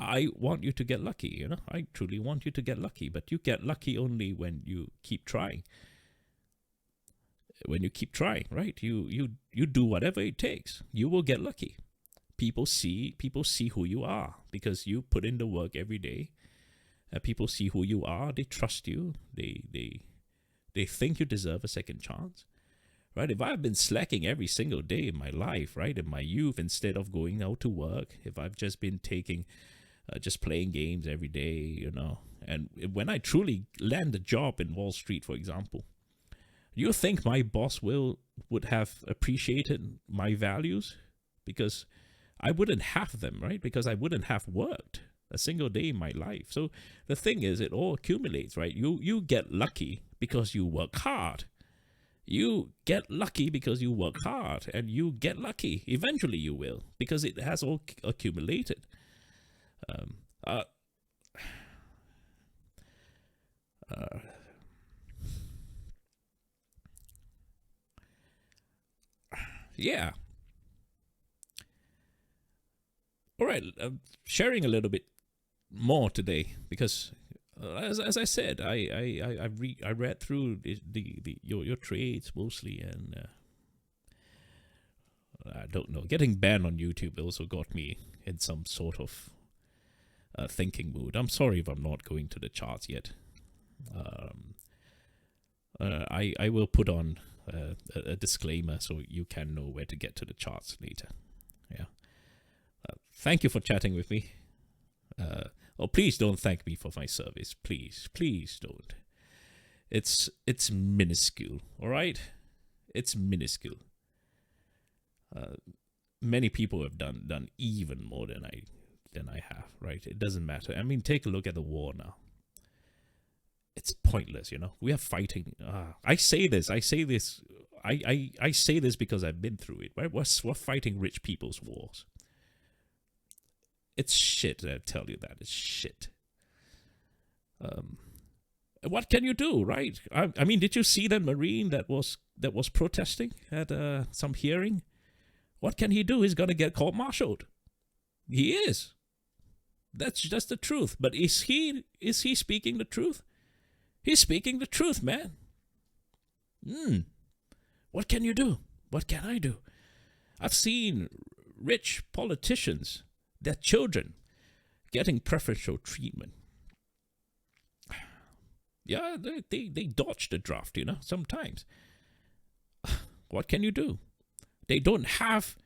I want you to get lucky, I truly want you to get lucky, but you get lucky only when you keep trying. When you keep trying, right? You do whatever it takes. You will get lucky. People see who you are because you put in the work every day. People see who you are. They trust you. They think you deserve a second chance, right? If I've been slacking every single day in my life, right, in my youth, instead of going out to work, if I've just been just playing games every day, and when I truly land a job in Wall Street, for example, you think my boss would have appreciated my values? Because I wouldn't have them, right? Because I wouldn't have worked a single day in my life. So the thing is, it all accumulates, right? You get lucky because you work hard. You get lucky because you work hard, and you get lucky. Eventually you will, because it has all accumulated. Yeah. All right. Sharing a little bit more today because, as I said, I read through your trades mostly, and I don't know. Getting banned on YouTube also got me in some sort of thinking mood. I'm sorry if I'm not going to the charts yet. I will put on a disclaimer so you can know where to get to the charts later. Yeah. Thank you for chatting with me. Please don't thank me for my service. Please don't. It's minuscule. All right. It's minuscule. Many people have done even more than I have. Right. It doesn't matter. I mean, take a look at the war now. It's pointless, We are fighting. I say this because I've been through it, right? We're fighting rich people's wars. It's shit, I tell you that. It's shit. What can you do, right? I mean, did you see that Marine that was protesting at some hearing? What can he do? He's gonna get court-martialed. He is. That's just the truth. But is he speaking the truth? He's speaking the truth, man. What can you do? What can I do? I've seen rich politicians, their children, getting preferential treatment. Yeah, they dodge the draft, sometimes. What can you do? They don't have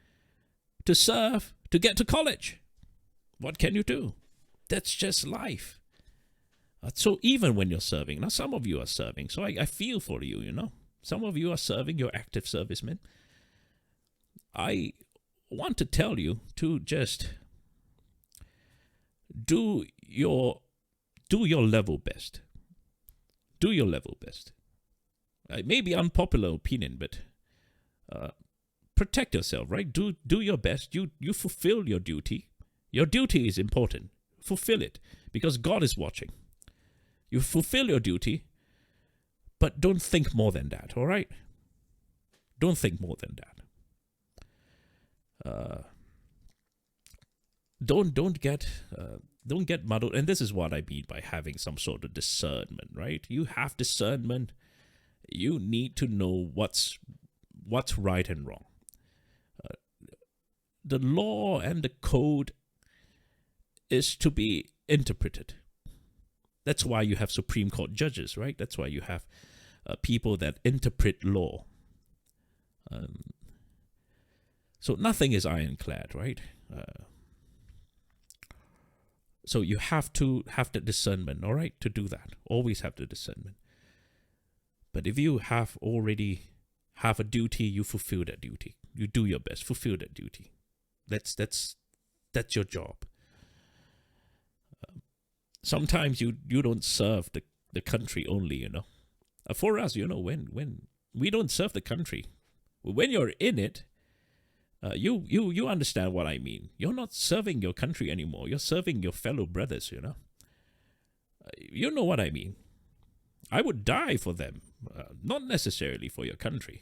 to serve to get to college. What can you do? That's just life. So even when you're serving, now some of you are serving, so I feel for you, Some of you are serving, you're active servicemen. I want to tell you to just do your level best. Do your level best. It may be unpopular opinion, but protect yourself, right? Do your best. You fulfill your duty. Your duty is important. Fulfill it, because God is watching. You fulfill your duty, but don't think more than that, all right? Don't think more than that. Don't get muddled. And this is what I mean by having some sort of discernment, right? You have discernment. You need to know what's right and wrong. The law and the code is to be interpreted. That's why you have Supreme Court judges, right? That's why you have people that interpret law. So nothing is ironclad, right? So you have to have the discernment, all right, to do that. Always have the discernment. But if you already have a duty, you fulfill that duty. You do your best, fulfill that duty. That's your job. Sometimes you don't serve the country only, For us, when we don't serve the country, when you're in it, you understand what I mean. You're not serving your country anymore. You're serving your fellow brothers, You know what I mean. I would die for them, not necessarily for your country.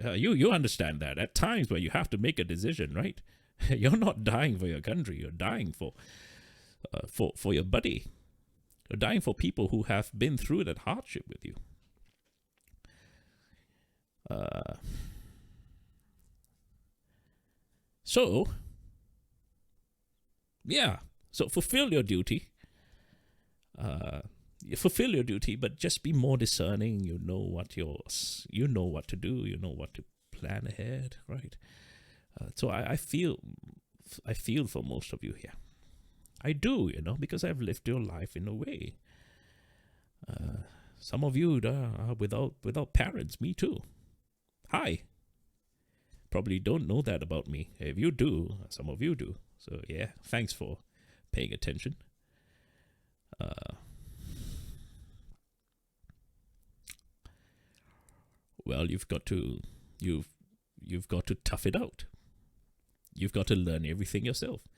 You understand that. At times where you have to make a decision, right? You're not dying for your country. You're dying for your buddy. You're dying for people who have been through that hardship with you. So fulfill your duty. Fulfill your duty, but just be more discerning. You know what to do. You know what to plan ahead, right? So I feel for most of you here. I do, because I've lived your life in a way. Some of you are without parents. Me too. Hi. Probably don't know that about me. If you do, some of you do. So yeah, thanks for paying attention. Well, you've got to tough it out. You've got to learn everything yourself.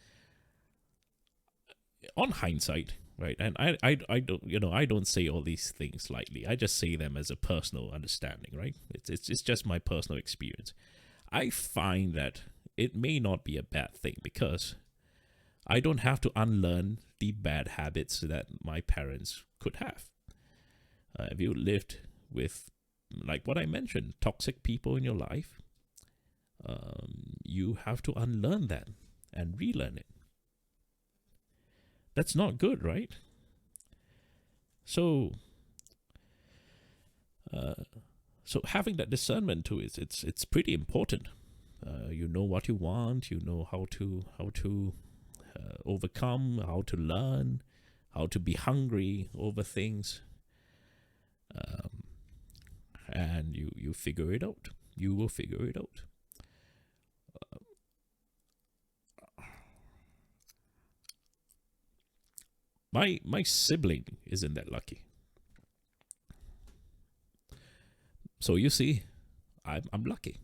On hindsight, right? And I don't say all these things lightly. I just say them as a personal understanding, right? It's just my personal experience. I find that it may not be a bad thing because I don't have to unlearn the bad habits that my parents could have. If you lived with, like what I mentioned, toxic people in your life, you have to unlearn that and relearn it. That's not good, right? So having that discernment too it's pretty important. You know what you want. You know how to overcome, how to learn, how to be hungry over things, and you figure it out. You will figure it out. My sibling isn't that lucky. So you see, I'm lucky.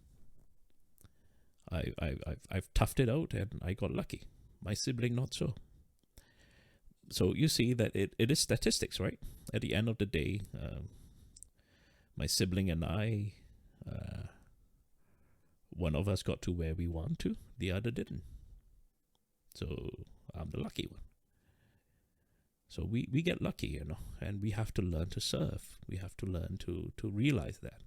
I've toughed it out and I got lucky. My sibling not so. So you see that it is statistics, right? At the end of the day, my sibling and I, one of us got to where we want to, the other didn't. So I'm the lucky one. So we get lucky, and we have to learn to serve. We have to learn to realize that.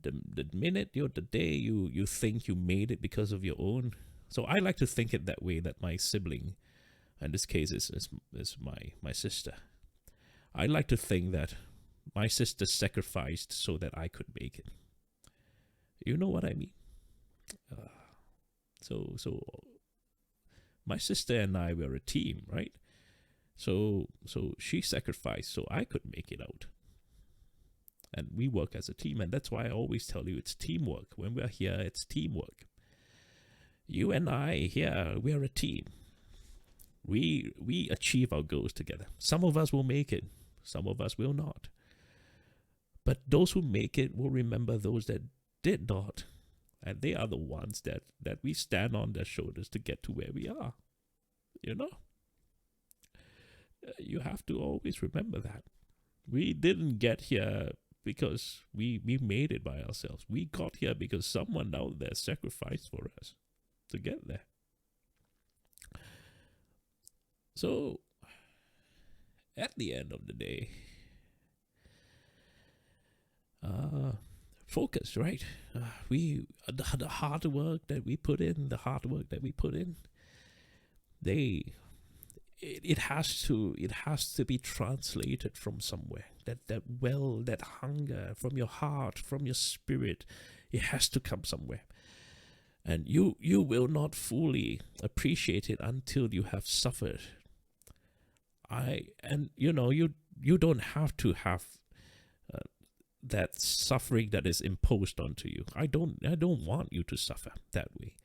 The minute the day you think you made it because of your own. So I like to think it that way, that my sibling, in this case is my sister. I like to think that my sister sacrificed so that I could make it. You know what I mean? So my sister and I were a team, right? So she sacrificed so I could make it out. And we work as a team, and that's why I always tell you it's teamwork. When we're here, it's teamwork. You and I here, we're a team. We achieve our goals together. Some of us will make it, some of us will not. But those who make it will remember those that did not. And they are the ones that we stand on their shoulders to get to where we are. You have to always remember that. We didn't get here because we made it by ourselves. We got here because someone out there sacrificed for us to get there. So, at the end of the day, focus, right? The hard work that we put in, it has to be translated from somewhere. That hunger from your heart, from your spirit, it has to come somewhere. And you will not fully appreciate it until you have suffered. You don't have to have that suffering that is imposed onto you. I don't want you to suffer that way.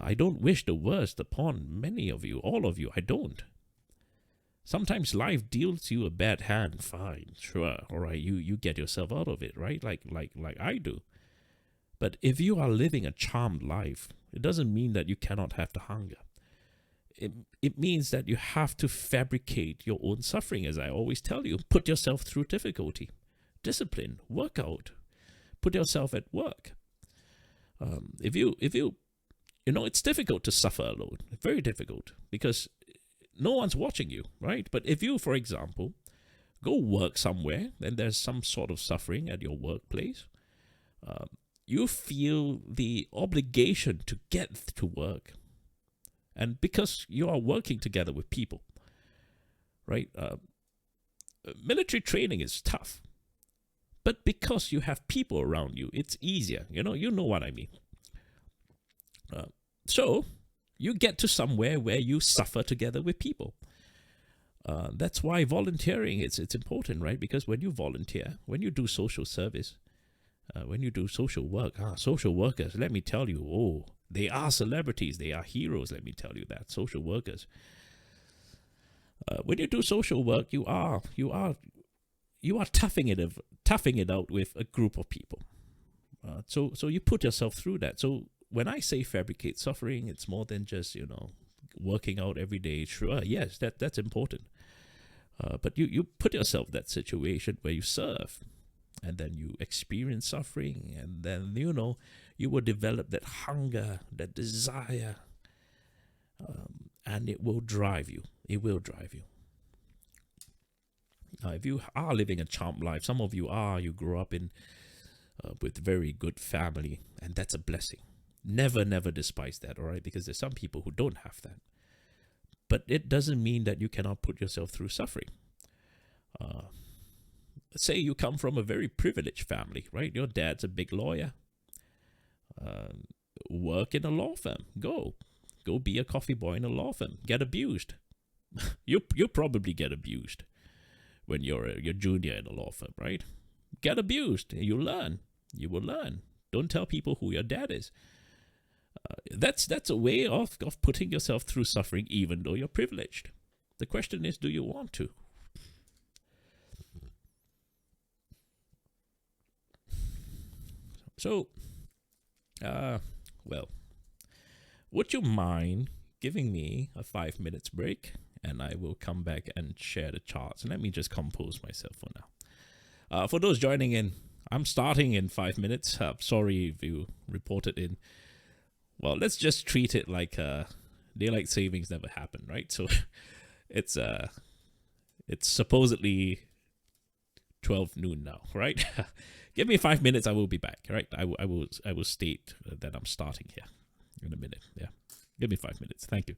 I don't wish the worst upon many of you, all of you. I don't. Sometimes life deals you a bad hand. Fine, sure, all right. You get yourself out of it, right? Like I do. But if you are living a charmed life, it doesn't mean that you cannot have the hunger. It means that you have to fabricate your own suffering, as I always tell you. Put yourself through difficulty, discipline, work out, put yourself at work. It's difficult to suffer alone. Very difficult, because no one's watching you, right? But if you, for example, go work somewhere and there's some sort of suffering at your workplace, you feel the obligation to get to work. And because you are working together with people, right? Military training is tough. But because you have people around you, it's easier. You know what I mean. So you get to somewhere where you suffer together with people. That's why volunteering it's important, right? Because when you volunteer, when you do social service, when you do social work, social workers, let me tell you, they are celebrities, they are heroes. Let me tell you that, social workers. When you do social work, you are toughing it out with a group of people. So you put yourself through that. So when I say fabricate suffering, it's more than just working out every day. Sure, yes, that's important. But you put yourself in that situation where you serve, and then you experience suffering, and then you will develop that hunger, that desire, and it will drive you. It will drive you. If you are living a charmed life, some of you grew up in with very good family, and that's a blessing. Never despise that, all right? Because there's some people who don't have that. But it doesn't mean that you cannot put yourself through suffering. Say you come from a very privileged family, right? Your dad's a big lawyer. Work in a law firm. Go be a coffee boy in a law firm. Get abused. you probably get abused when you're junior in a law firm, right? Get abused. You learn. You will learn. Don't tell people who your dad is. That's a way of putting yourself through suffering, even though you're privileged. The question is, do you want to? So, would you mind giving me a 5 minutes break, and I will come back and share the charts. And let me just compose myself for now. For those joining in, I'm starting in 5 minutes. Sorry if you reported in. Well, let's just treat it like daylight savings never happened, right? So it's supposedly 12 noon now, right? Give me 5 minutes, I will be back, right? I will state that I'm starting here in a minute. Yeah, give me 5 minutes. Thank you.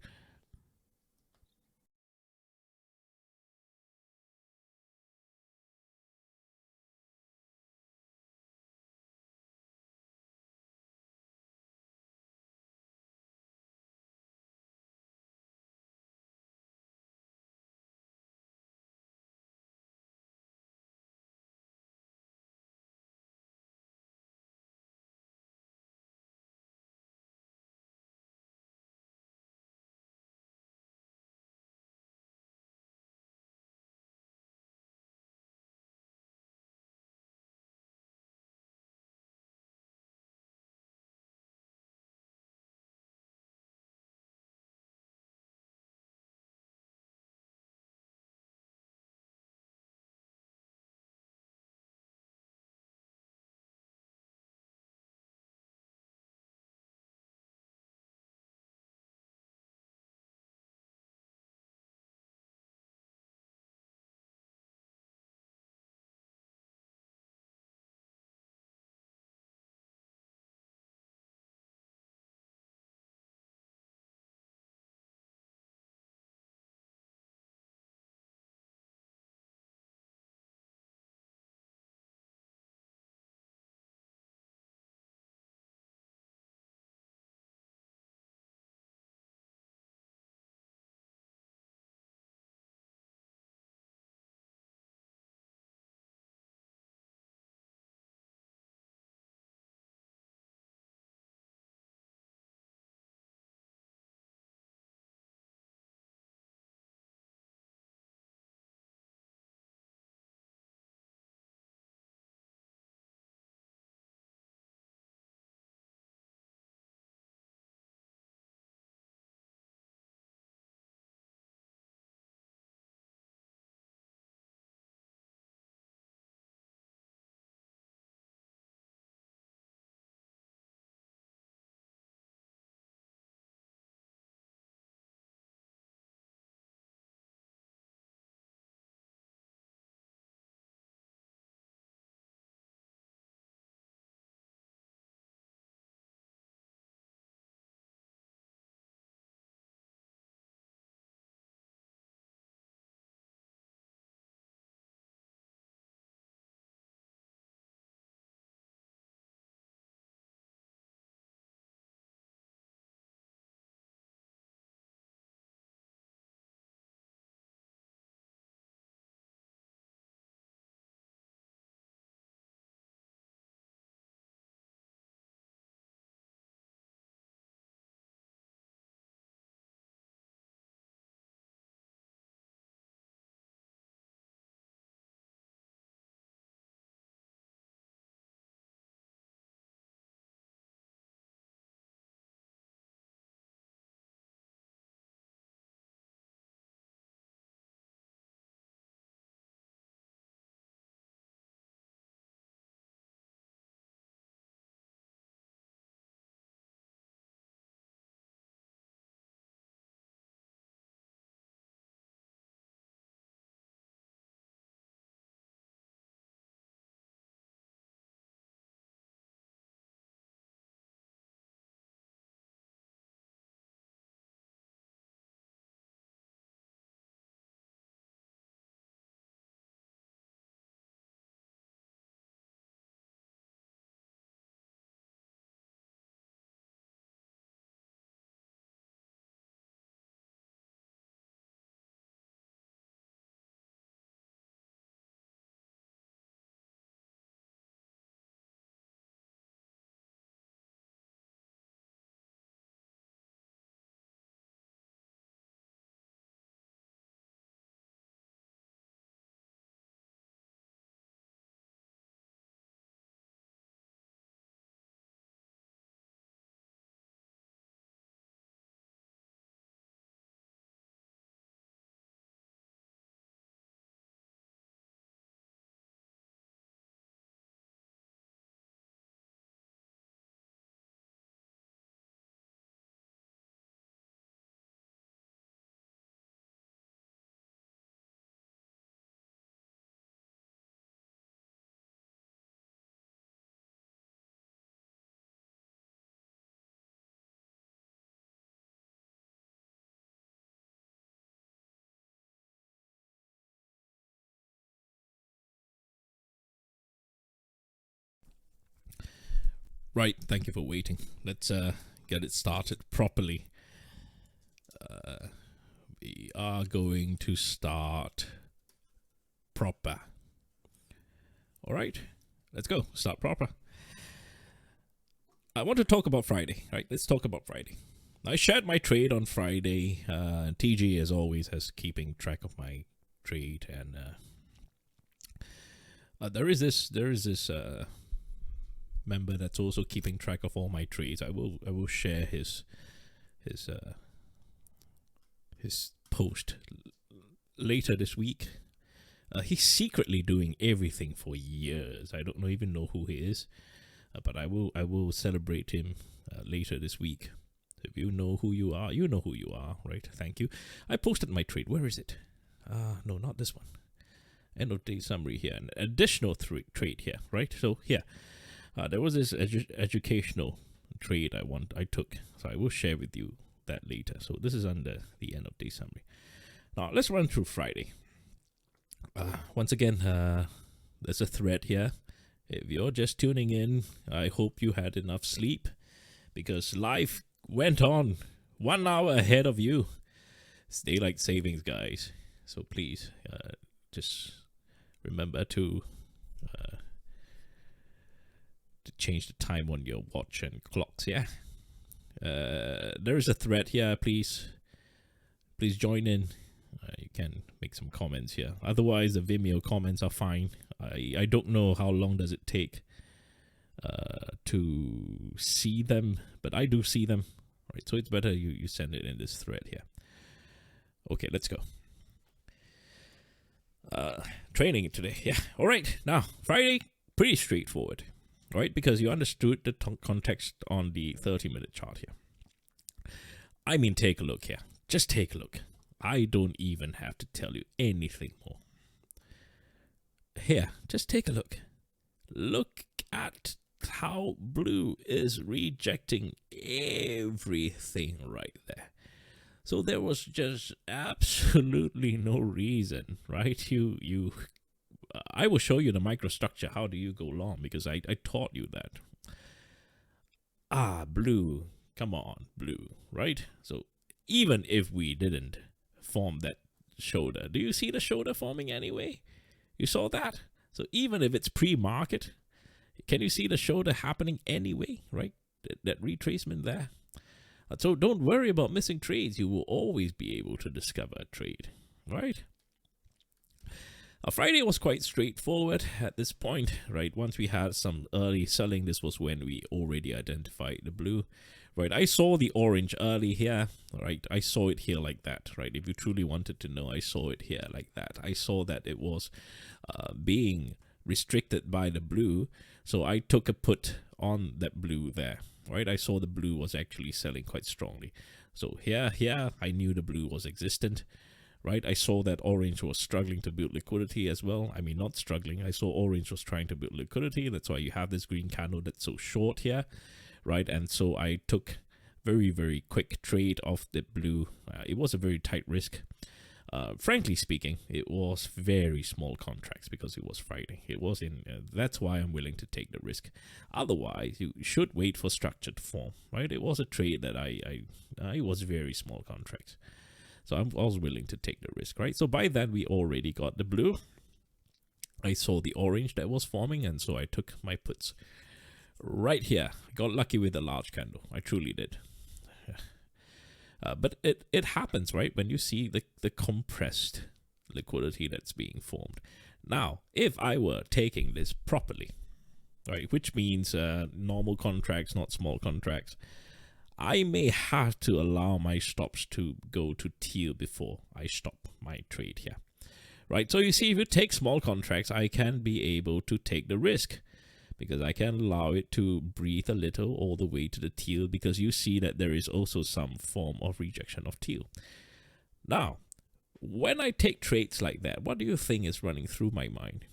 Right, thank you for waiting. Let's get it started properly. We are going to start proper. All right, let's go. Start proper. I want to talk about Friday. Right, let's talk about Friday. I shared my trade on Friday. TG, as always, has keeping track of my trade, and there is this member that's also keeping track of all my trades. I will share his post later this week. He's secretly doing everything for years. I don't even know who he is, but I will celebrate him later this week. If you know who you are, you know who you are, right? Thank you. I posted my trade. Where is it? No, not this one. End of day summary here. An additional trade here, right? So here. There was this educational trade I took, so I will share with you that later. So this is under the end of day summary. Now let's run through Friday. Once again, there's a thread here. If you're just tuning in, I hope you had enough sleep, because life went on 1 hour ahead of you. It's daylight savings, guys. So please, just remember to change the time on your watch and clocks. Yeah, there is a thread here. Please join in. You can make some comments here. Otherwise, the Vimeo comments are fine. I don't know how long does it take to see them, but I do see them. Right, so it's better you send it in this thread here. Okay, let's go. Training today. Yeah. All right. Now Friday, pretty straightforward. Right, because you understood the context on the 30-minute chart here. I mean, take a look here. Just take a look. I don't even have to tell you anything more. Here, just take a look. Look at how blue is rejecting everything right there. So there was just absolutely no reason, right? I will show you the microstructure. How do you go long? Because I taught you that. Blue. Come on, blue, right? So even if we didn't form that shoulder, do you see the shoulder forming anyway? You saw that? So even if it's pre-market, can you see the shoulder happening anyway, right? That retracement there. So don't worry about missing trades. You will always be able to discover a trade, right? Friday was quite straightforward at this point, right? Once we had some early selling, this was when we already identified the blue, right? I saw the orange early here, right? I saw it here like that, right? If you truly wanted to know, I saw it here like that. I saw that it was being restricted by the blue, so I took a put on that blue there, right? I saw the blue was actually selling quite strongly. So here, I knew the blue was existent. Right, I saw that orange was struggling to build liquidity as well. I mean, not struggling. I saw orange was trying to build liquidity. That's why you have this green candle that's so short here, right? And so I took very, very quick trade of the blue. It was a very tight risk. Frankly speaking, it was very small contracts because it was Friday. It was in. That's why I'm willing to take the risk. Otherwise, you should wait for structure to form, right? It was a trade that it was very small contracts. So I was willing to take the risk, right? So by then, we already got the blue. I saw the orange that was forming, and so I took my puts right here. Got lucky with the large candle. I truly did. But it happens, right? When you see the compressed liquidity that's being formed. Now, if I were taking this properly, right, which means normal contracts, not small contracts, I may have to allow my stops to go to teal before I stop my trade here, right? So you see, if you take small contracts, I can be able to take the risk because I can allow it to breathe a little all the way to the teal, because you see that there is also some form of rejection of teal. Now, when I take trades like that, what do you think is running through my mind?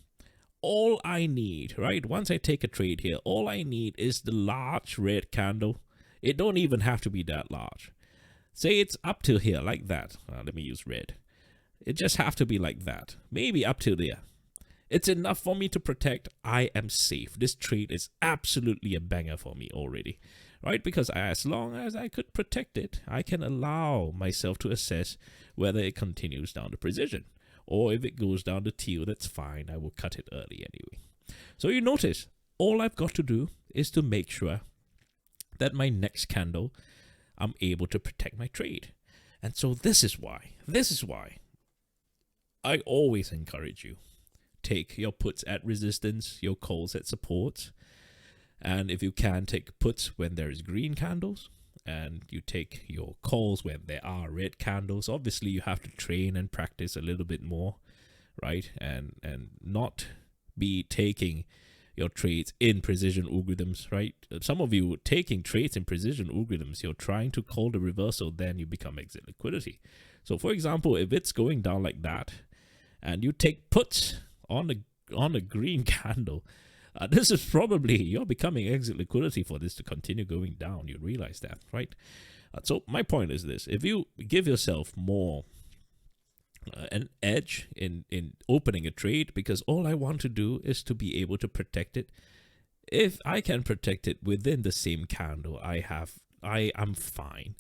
All I need, right? Once I take a trade here, all I need is the large red candle. It don't even have to be that large. Say it's up to here like that. Let me use red. It just have to be like that. Maybe up to there. It's enough for me to protect. I am safe. This trade is absolutely a banger for me already, right? Because as long as I could protect it, I can allow myself to assess whether it continues down to precision, or if it goes down to teal, that's fine. I will cut it early anyway. So you notice, all I've got to do is to make sure that my next candle, I'm able to protect my trade. And so this is why I always encourage you, take your puts at resistance, your calls at support. And if you can, take puts when there is green candles, and you take your calls when there are red candles. Obviously, you have to train and practice a little bit more, right? And not be taking your trades in precision algorithms, right? Some of you taking trades in precision algorithms, you're trying to call the reversal, then you become exit liquidity. So for example, if it's going down like that, and you take puts on a green candle, this is probably, you're becoming exit liquidity for this to continue going down. You realize that, right? So my point is this: if you give yourself more an edge in opening a trade, because all I want to do is to be able to protect it. If I can protect it within the same candle I'm fine.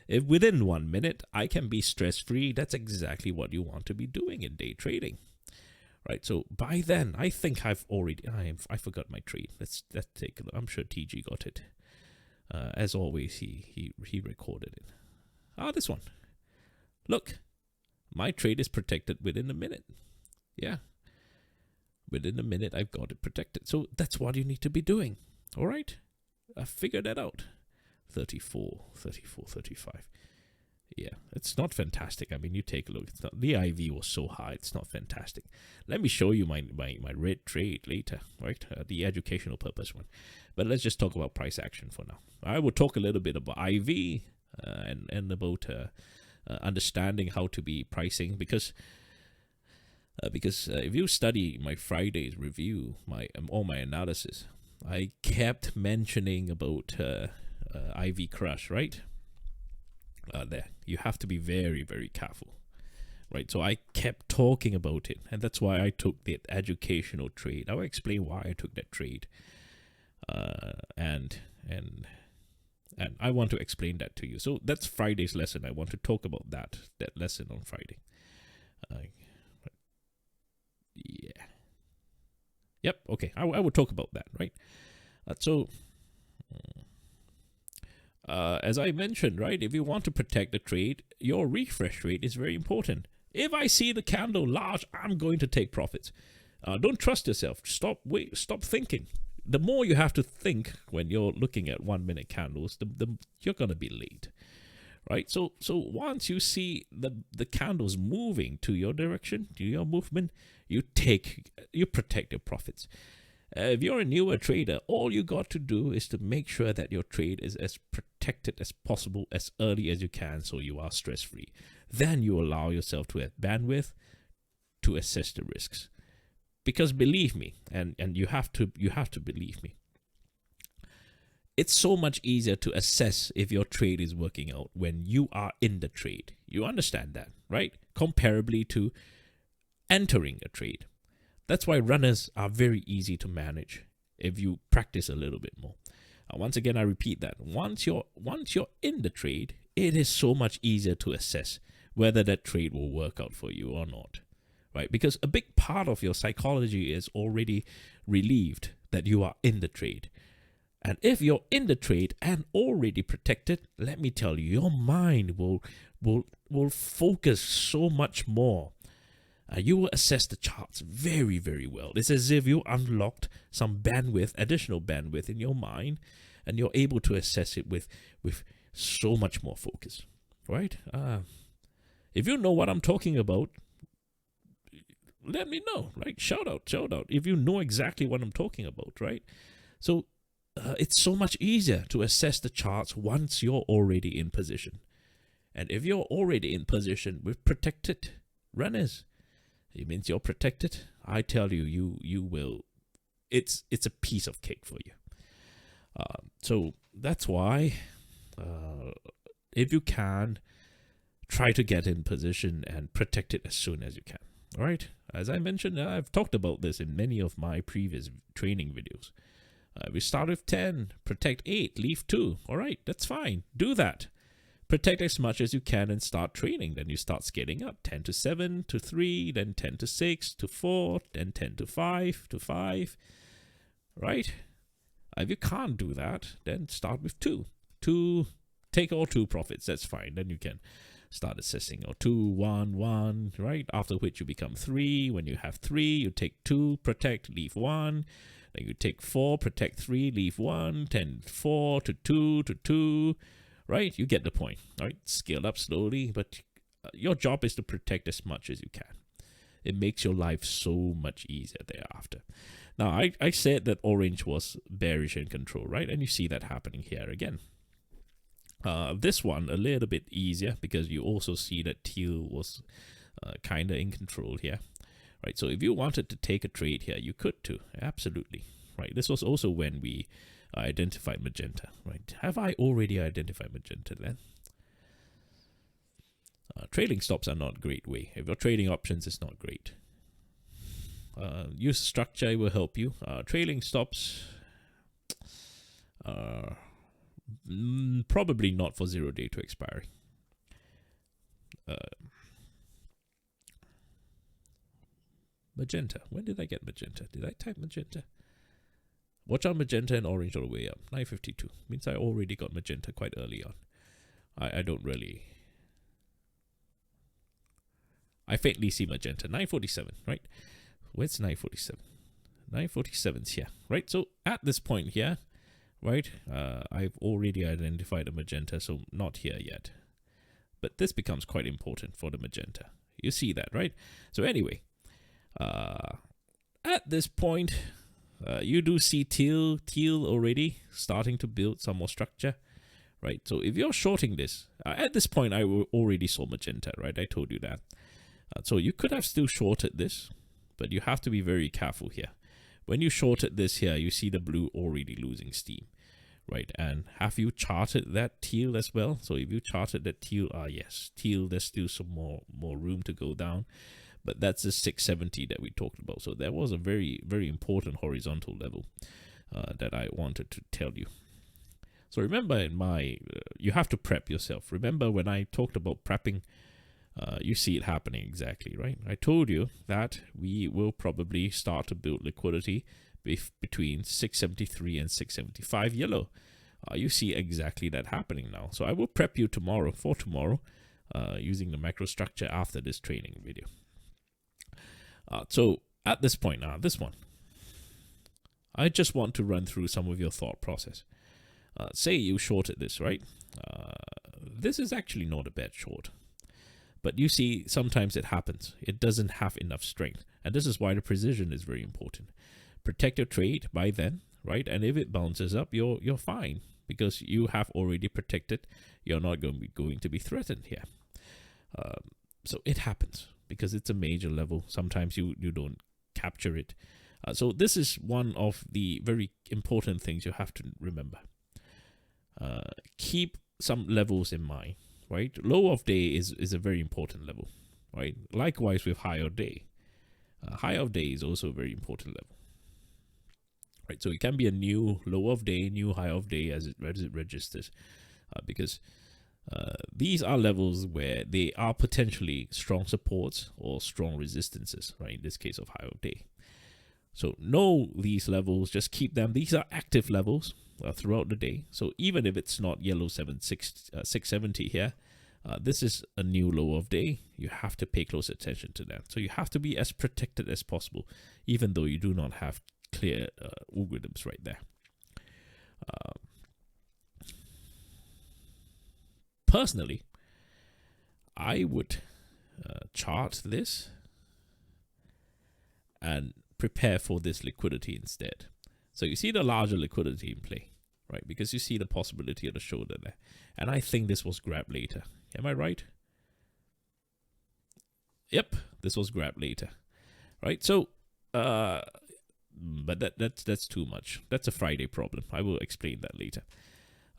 If within 1 minute I can be stress-free, that's exactly what you want to be doing in day trading. Right, so by then, I think I forgot my trade. Let's take a look. I'm sure TG got it. As always, he recorded it. This one. Look, my trade is protected within a minute. Yeah, within a minute, I've got it protected. So that's what you need to be doing. All right, I figured that out. 34, 35. Yeah, it's not fantastic. I mean, you take a look. It's not, the IV was so high. It's not fantastic. Let me show you my red trade later, right? The educational purpose one. But let's just talk about price action for now. I will talk a little bit about IV and about understanding how to be pricing, because if you study my Friday's review, all my analysis, I kept mentioning about IV crush, right? There, you have to be very, very careful, right? So I kept talking about it, and that's why I took that educational trade. I will explain why I took that trade, and I want to explain that to you. So that's Friday's lesson. I want to talk about that lesson on Friday. Yeah. Yep. Okay. I will talk about that, right? As I mentioned, right, if you want to protect the trade, your refresh rate is very important. If I see the candle large, I'm going to take profits. Don't trust yourself. Stop thinking. The more you have to think when you're looking at 1 minute candles, the you're going to be late, right? So once you see the candles moving to your direction, to your movement, you protect your profits. If you're a newer trader, all you got to do is to make sure that your trade is as protected as possible as early as you can, so you are stress-free. Then you allow yourself to have bandwidth to assess the risks. Because believe me, and you have to believe me, it's so much easier to assess if your trade is working out when you are in the trade. You understand that, right? Comparably to entering a trade. That's why runners are very easy to manage if you practice a little bit more. Once again, I repeat that. Once you're in the trade, it is so much easier to assess whether that trade will work out for you or not, right? Because a big part of your psychology is already relieved that you are in the trade. And if you're in the trade and already protected, let me tell you, your mind will focus so much more. You will assess the charts very, very well. It's as if you unlocked some bandwidth, additional bandwidth in your mind, and you're able to assess it with so much more focus, right? If you know what I'm talking about, let me know, right? Shout out. If you know exactly what I'm talking about, right? So it's so much easier to assess the charts once you're already in position. And if you're already in position with protected runners, it means you're protected. I tell you, you will. It's a piece of cake for you. So that's why, if you can, try to get in position and protect it as soon as you can. All right. As I mentioned, I've talked about this in many of my previous training videos. We start with 10, protect 8, leave 2. All right, that's fine. Do that. Protect as much as you can and start training. Then you start scaling up. 10 to 7 to 3, then 10 to 6 to 4, then 10 to 5 to 5. Right? If you can't do that, then start with 2. 2, take all 2 profits. That's fine. Then you can start assessing, or 2, 1, 1, right? After which you become 3. When you have 3, you take 2, protect, leave 1. Then you take 4, protect 3, leave 1. 10, 4 to 2 to 2. Right? You get the point. Right? Scale up slowly, but your job is to protect as much as you can. It makes your life so much easier thereafter. Now, I said that orange was bearish in control, right? And you see that happening here again. This one, a little bit easier, because you also see that teal was kind of in control here. Right? So if you wanted to take a trade here, you could too. Absolutely. Right? This was also when we identified magenta, right? Have I already identified magenta then? Trailing stops are not a great way. If you're trading options, it's not great. Use structure will help you. Trailing stops probably not for 0 day to expiry. Magenta. When did I get magenta? Did I type magenta? Watch out magenta and orange all the way up. 952. Means I already got magenta quite early on. I don't really... I faintly see magenta. 947, right? Where's 947? 947's here, right? So at this point here, right, I've already identified a magenta, so not here yet. But this becomes quite important for the magenta. You see that, right? So anyway, at this point... you do see teal already starting to build some more structure, right? So if you're shorting this, at this point I already saw magenta, right? I told you that. So you could have still shorted this, but you have to be very careful here. When you shorted this here, you see the blue already losing steam, right? And have you charted that teal as well? So if you charted that teal, yes, teal, there's still some more room to go down. But that's the 670 that we talked about. So that was a very, very important horizontal level that I wanted to tell you. So remember, in my you have to prep yourself. Remember when I talked about prepping, you see it happening exactly, right? I told you that we will probably start to build liquidity between 673 and 675 yellow. You see exactly that happening now. So I will prep you tomorrow, using the macro structure after this training video. So at this point now, this one, I just want to run through some of your thought process. Say you shorted this, right? This is actually not a bad short. But you see, sometimes it happens. It doesn't have enough strength. And this is why the precision is very important. Protect your trade by then, right? And if it bounces up, you're fine, because you have already protected. You're not going to be threatened here. So it happens, because it's a major level. Sometimes you don't capture it. So this is one of the very important things you have to remember. Keep some levels in mind, right? Low of day is a very important level, right? Likewise with high of day. High of day is also a very important level, right? So it can be a new low of day, new high of day as it registers, because these are levels where they are potentially strong supports or strong resistances, right? In this case of high of day. So know these levels, just keep them. These are active levels throughout the day. So even if it's not yellow 670 here, this is a new low of day. You have to pay close attention to that. So you have to be as protected as possible, even though you do not have clear algorithms right there. Personally, I would chart this and prepare for this liquidity instead. So you see the larger liquidity in play, right? Because you see the possibility of the shoulder there. And I think this was grab later. Am I right? Yep, this was grab later, right? So, but that's too much. That's a Friday problem. I will explain that later.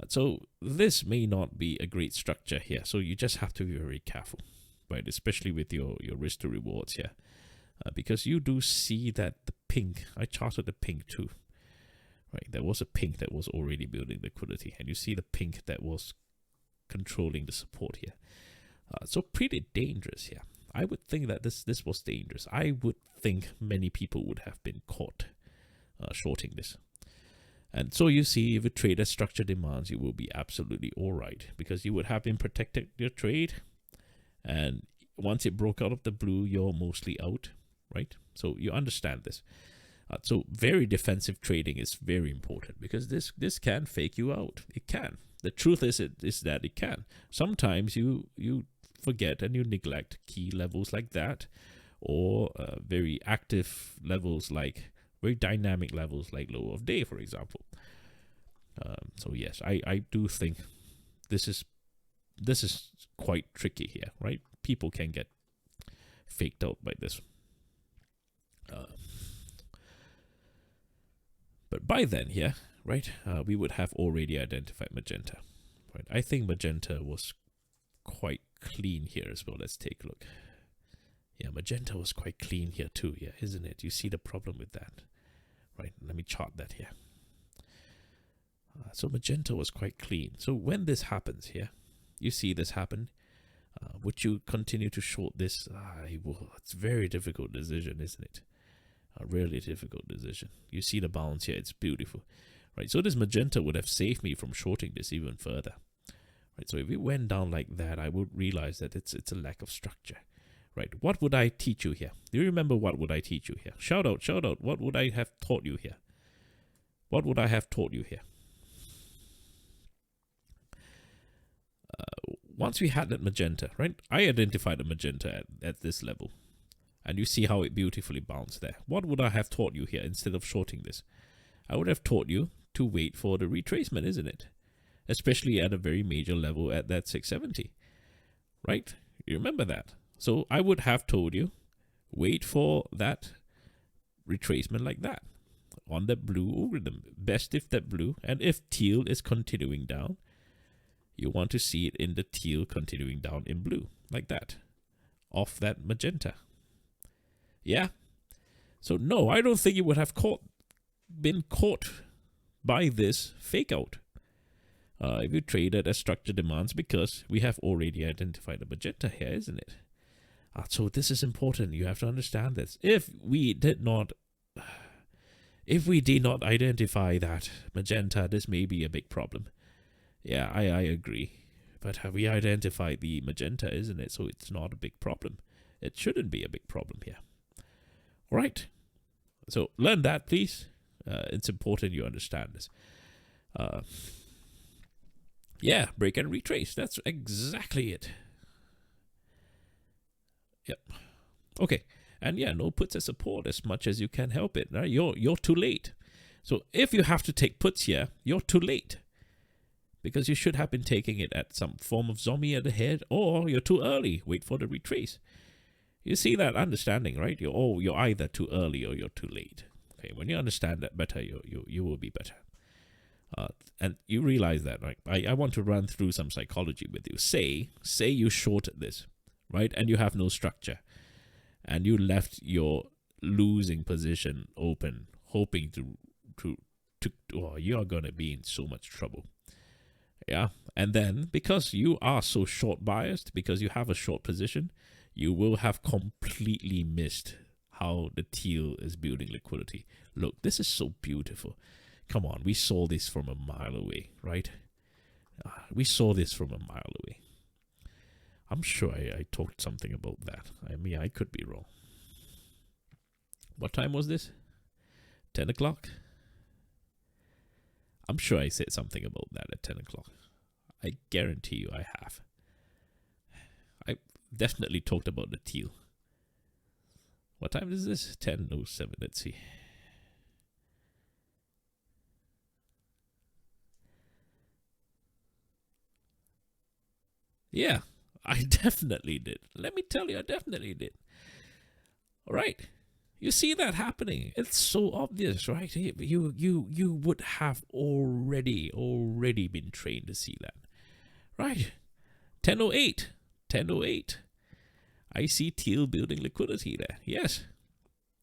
So this may not be a great structure here. So you just have to be very careful, right? Especially with your risk to rewards here. because you do see that the pink, I charted the pink too, right? There was a pink that was already building liquidity, and you see the pink that was controlling the support here. So pretty dangerous here. I would think that this was dangerous. I would think many people would have been caught shorting this. And so you see, if you trade at structured demands, you will be absolutely all right, because you would have been protected your trade. And once it broke out of the blue, you're mostly out, right? So you understand this. So very defensive trading is very important, because this can fake you out. It can. The truth is that it can. Sometimes you forget and you neglect key levels like that, or very active levels, like very dynamic levels like low of day, for example. So yes, I do think this is quite tricky here, right? People can get faked out by this. But by then here, right, we would have already identified magenta. Right? I think magenta was quite clean here as well. Let's take a look. Yeah, magenta was quite clean here too, yeah, isn't it? You see the problem with that, right? Let me chart that here. So magenta was quite clean. So when this happens here, you see this happen, would you continue to short this? It's a very difficult decision, isn't it? A really difficult decision. You see the bounce here, it's beautiful, right? So this magenta would have saved me from shorting this even further, right? So if it went down like that, I would realize that it's a lack of structure, right? What would I teach you here? Do you remember what would I teach you here? Shout out, shout out. What would I have taught you here? What would I have taught you here? Once we had that magenta, right? I identified a magenta at this level. And you see how it beautifully bounced there. What would I have taught you here instead of shorting this? I would have taught you to wait for the retracement, isn't it? Especially at a very major level at that 670. Right? You remember that. So I would have told you, wait for that retracement like that. On the blue algorithm. Best if that blue. And if teal is continuing down, you want to see it in the teal continuing down in blue. Like that. Off that magenta. Yeah. So no, I don't think you would have been caught by this fake out if you traded at structured demands, because we have already identified a magenta here, isn't it? So this is important. You have to understand this. If we did not identify that magenta, this may be a big problem. Yeah, I agree. But have we identified the magenta, isn't it? So it's not a big problem. It shouldn't be a big problem here. Right. So learn that, please. It's important you understand this. Yeah, break and retrace. That's exactly it. Yep. Okay. And yeah, no puts as support as much as you can help it. Right? You're too late. So if you have to take puts here, you're too late. Because you should have been taking it at some form of zombie at the head, or you're too early. Wait for the retrace. You see that understanding, right? You're either too early or you're too late. Okay, when you understand that better, you will be better. And you realize that, right? I want to run through some psychology with you. Say you shorted this, right? And you have no structure. And you left your losing position open, hoping you are going to be in so much trouble. Yeah. And then, because you are so short biased, because you have a short position, you will have completely missed how the teal is building liquidity. Look, this is so beautiful. Come on, we saw this from a mile away, right? We saw this from a mile away. I'm sure I talked something about that. I mean, I could be wrong. What time was this? 10 o'clock? I'm sure I said something about that at 10 o'clock. I guarantee you I have. I definitely talked about the teal. What time is this? 10:07. Let's see. Yeah, I definitely did. Let me tell you, I definitely did. All right. You see that happening. It's so obvious, right? You would have already been trained to see that. Right. 10:08. 10:08. I see teal building liquidity there. Yes.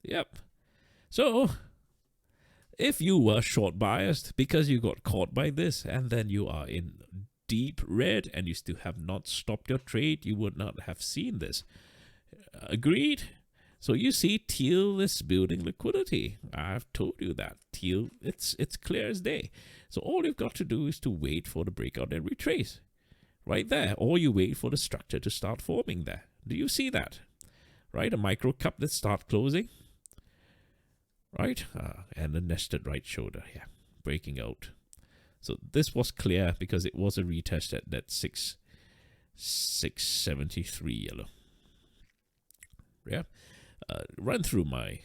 Yep. So if you were short biased because you got caught by this and then you are in deep red and you still have not stopped your trade, you would not have seen this. Agreed? So you see, teal is building liquidity. I've told you that. Teal, it's clear as day. So all you've got to do is to wait for the breakout and retrace. Right there. Or you wait for the structure to start forming there. Do you see that? Right? A micro cup that start closing. Right? And a nested right shoulder. Yeah. Breaking out. So this was clear because it was a retest at that 673 yellow. Yeah. Run through my...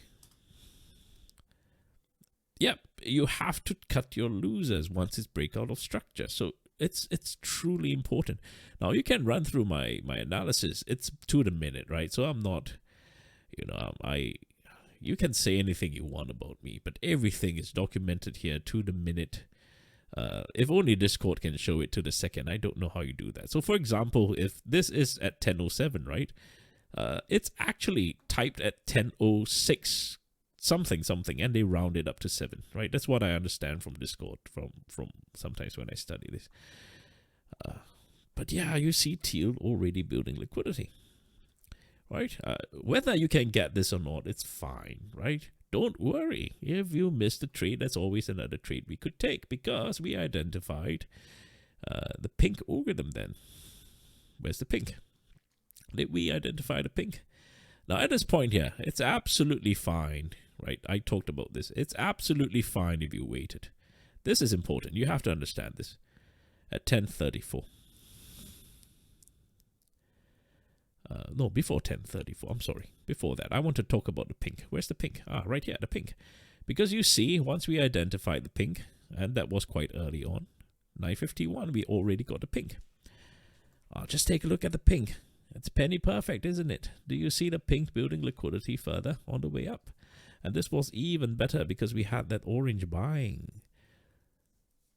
Yep, you have to cut your losers once it's breakout of structure. So it's truly important. Now you can run through my analysis. It's to the minute, right? So I'm not, you can say anything you want about me, but everything is documented here to the minute. If only Discord can show it to the second. I don't know how you do that. So for example, if this is at 10:07, right? It's actually typed at 10:06 something, and they round it up to 7, right? That's what I understand from Discord, from sometimes when I study this. But yeah, you see teal already building liquidity, right? Whether you can get this or not, it's fine, right? Don't worry. If you miss the trade, that's always another trade we could take because we identified the pink algorithm then. Where's the pink? Did we identify the pink? Now at this point here, it's absolutely fine, right? I talked about this. It's absolutely fine if you waited. This is important. You have to understand this. At 10:34. No, before 10:34. I'm sorry. Before that, I want to talk about the pink. Where's the pink? Right here, the pink. Because you see, once we identified the pink, and that was quite early on, 9:51, we already got the pink. Just take a look at the pink. It's penny perfect, isn't it? Do you see the pink building liquidity further on the way up? And this was even better because we had that orange buying.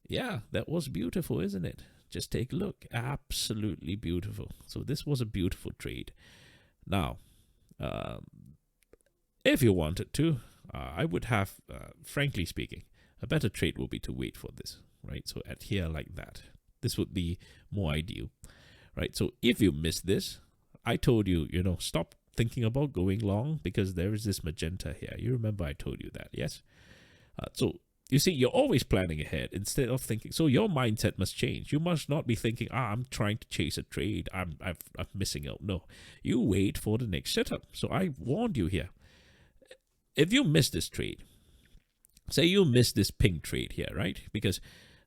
Yeah, that was beautiful, isn't it? Just take a look. Absolutely beautiful. So this was a beautiful trade. Now, if you wanted to, I would have, frankly speaking, a better trade would be to wait for this, right? So at here like that. This would be more ideal, right? So if you miss this, I told you, stop thinking about going long because there is this magenta here. You remember I told you that, yes? So you see, you're always planning ahead instead of thinking. So your mindset must change. You must not be thinking, I'm trying to chase a trade. I'm missing out. No, you wait for the next setup. So I warned you here. If you miss this trade, say you miss this pink trade here, right? Because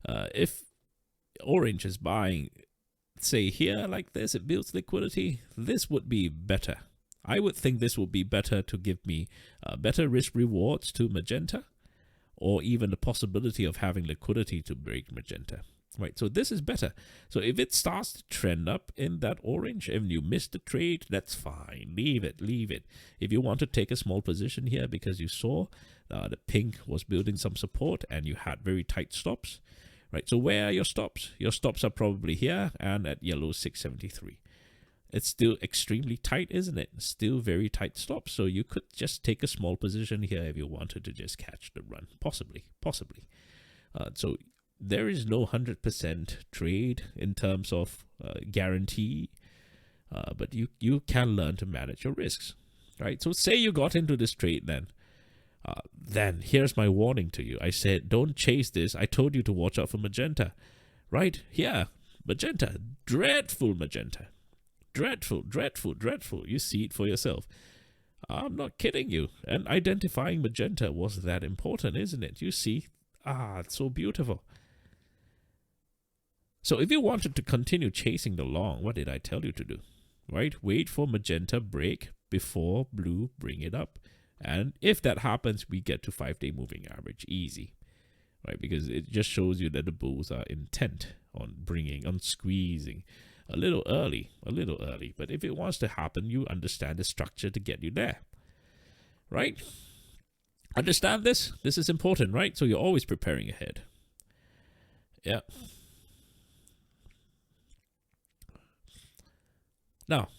if orange is buying, say here like this, it builds liquidity, this would be better. I would think this would be better to give me better risk rewards to magenta, or even the possibility of having liquidity to break magenta, right? So this is better. So if it starts to trend up in that orange and you miss the trade, that's fine. Leave it. If you want to take a small position here because you saw the pink was building some support and you had very tight stops, right? So where are your stops? Your stops are probably here and at yellow 673. It's still extremely tight, isn't it? Still very tight stops. So you could just take a small position here if you wanted to just catch the run. Possibly. So there is no 100% trade in terms of guarantee, but you can learn to manage your risks, right? So say you got into this trade then here's my warning to you. I said, don't chase this. I told you to watch out for magenta, right? Here, magenta, dreadful magenta. Dreadful. You see it for yourself. I'm not kidding you. And identifying magenta was that important, isn't it? You see, it's so beautiful. So if you wanted to continue chasing the long, what did I tell you to do? Right? Wait for magenta break before blue bring it up. And if that happens, we get to 5-day moving average. Easy. Right? Because it just shows you that the bulls are intent on squeezing. A little early, but if it wants to happen, you understand the structure to get you there, right? Understand this? This is important, right? So you're always preparing ahead. Yeah. Now,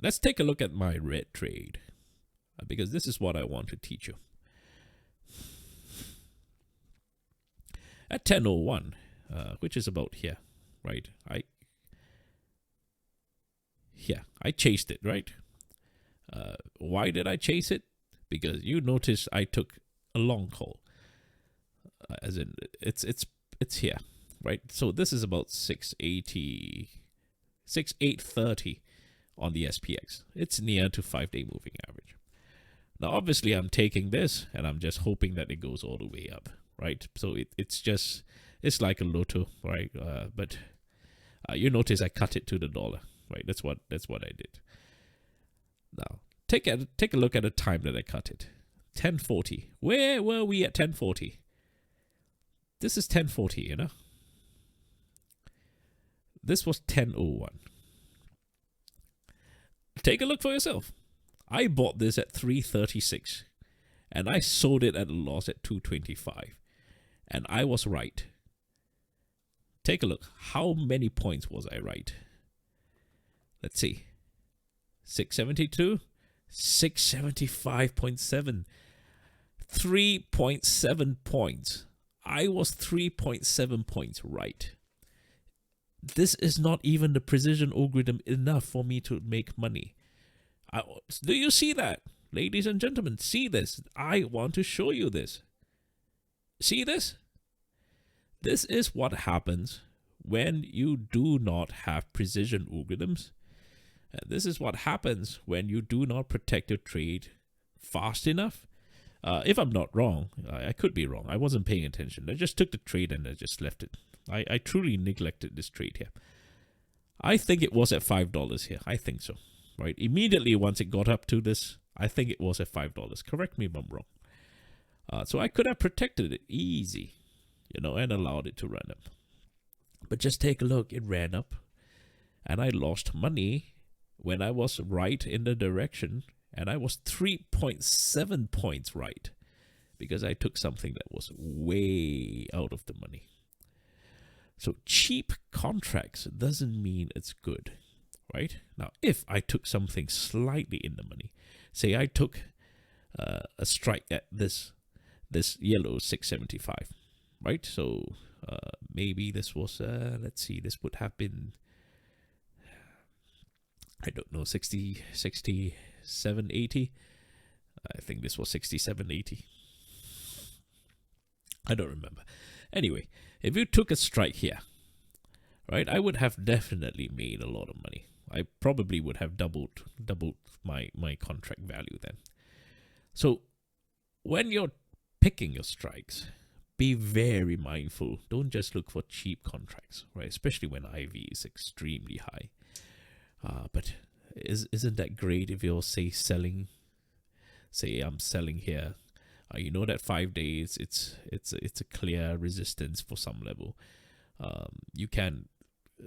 let's take a look at my red trade. because this is what I want to teach you. At 10:01, which is about here, right? I chased it, right? Why did I chase it? Because you notice I took a long call, as in it's here, right? So this is about 830 on the SPX. It's near to 5-day moving average. Now, obviously, I'm taking this and I'm just hoping that it goes all the way up, right? So it's like a lotto, right? But you notice I cut it to the dollar, right? That's what I did. Now, take a look at the time that I cut it. 10:40. Where were we at 10:40? This is 10:40, you know. This was 10:01. Take a look for yourself. I bought this at 336 and I sold it at a loss at 225. And I was right. Take a look. How many points was I right? Let's see. 672, 675.7, 3.7 points. I was 3.7 points right. This is not even the precision algorithm enough for me to make money. Do you see that? Ladies and gentlemen, see this. I want to show you this. See this? This is what happens when you do not have precision algorithms. This is what happens when you do not protect your trade fast enough. If I'm not wrong, I could be wrong. I wasn't paying attention. I just took the trade and I just left it. I truly neglected this trade here. I think it was at $5 here. I think so. Right? Immediately once it got up to this, I think it was at $5. Correct me if I'm wrong. So I could have protected it easy, you know, and allowed it to run up. But just take a look. It ran up and I lost money when I was right in the direction, and I was 3.7 points right because I took something that was way out of the money. So cheap contracts doesn't mean it's good, right? Now, if I took something slightly in the money, say I took a strike at this yellow 675, right? So maybe this was, let's see, this would have been, I don't know, 67, 80. I think this was 67, 80. I don't remember. Anyway, if you took a strike here, right, I would have definitely made a lot of money. I probably would have doubled my contract value then. So when you're picking your strikes, be very mindful. Don't just look for cheap contracts, right? Especially when IV is extremely high. But isn't that great if you're, say I'm selling here, you know that 5 days it's a clear resistance for some level. You can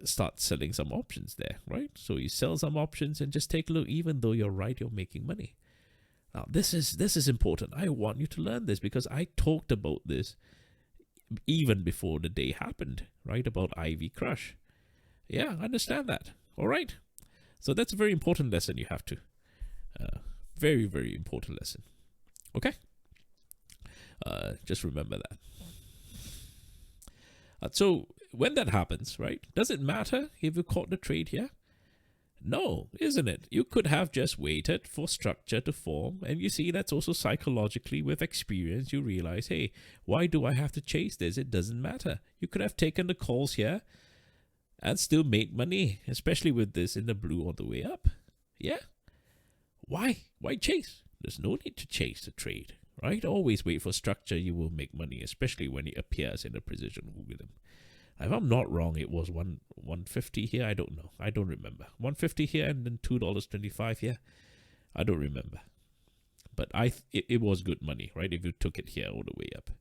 start selling some options there, right? So you sell some options and just take a look. Even though you're right, you're making money. Now this is important. I want you to learn this because I talked about this even before the day happened, right? About IV crush. Yeah, I understand that. All right. So that's a very important lesson you have to. Very, very important lesson. Okay? Just remember that. So when that happens, right, does it matter if you caught the trade here? No, isn't it? You could have just waited for structure to form. And you see, that's also psychologically with experience. You realize, hey, why do I have to chase this? It doesn't matter. You could have taken the calls here and still made money, especially with this in the blue all the way up. Yeah. Why? Why chase? There's no need to chase the trade, right? Always wait for structure. You will make money, especially when it appears in a precision algorithm. If I'm not wrong, it was 150 here. I don't know. I don't remember. 150 here and then $2.25 here. I don't remember. But it was good money, right? If you took it here all the way up.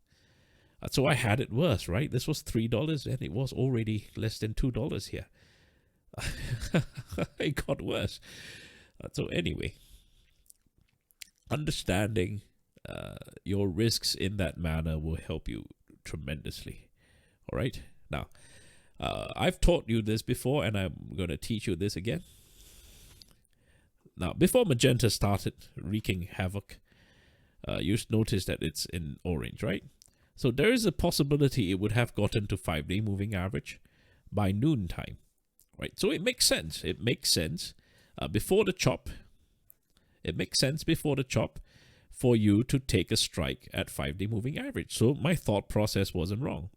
So I had it worse, right? This was $3 and it was already less than $2 here. It got worse. So anyway, understanding your risks in that manner will help you tremendously. All right. Now, I've taught you this before and I'm going to teach you this again. Now, before magenta started wreaking havoc, you notice that it's in orange, right? So there is a possibility it would have gotten to 5-day moving average by noon time, right? So it makes sense. It makes sense before the chop. It makes sense before the chop for you to take a strike at 5-day moving average. So my thought process wasn't wrong.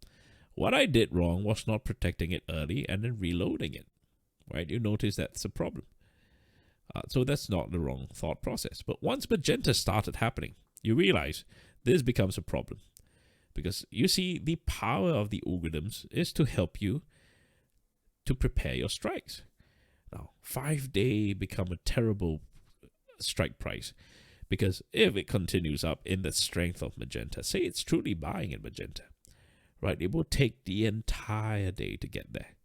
What I did wrong was not protecting it early and then reloading it, right? You notice that's a problem. So that's not the wrong thought process. But once magenta started happening, you realize this becomes a problem. Because you see, the power of the algorithms is to help you to prepare your strikes. Now, 5-day become a terrible strike price. Because if it continues up in the strength of magenta, say it's truly buying in magenta, right? It will take the entire day to get there.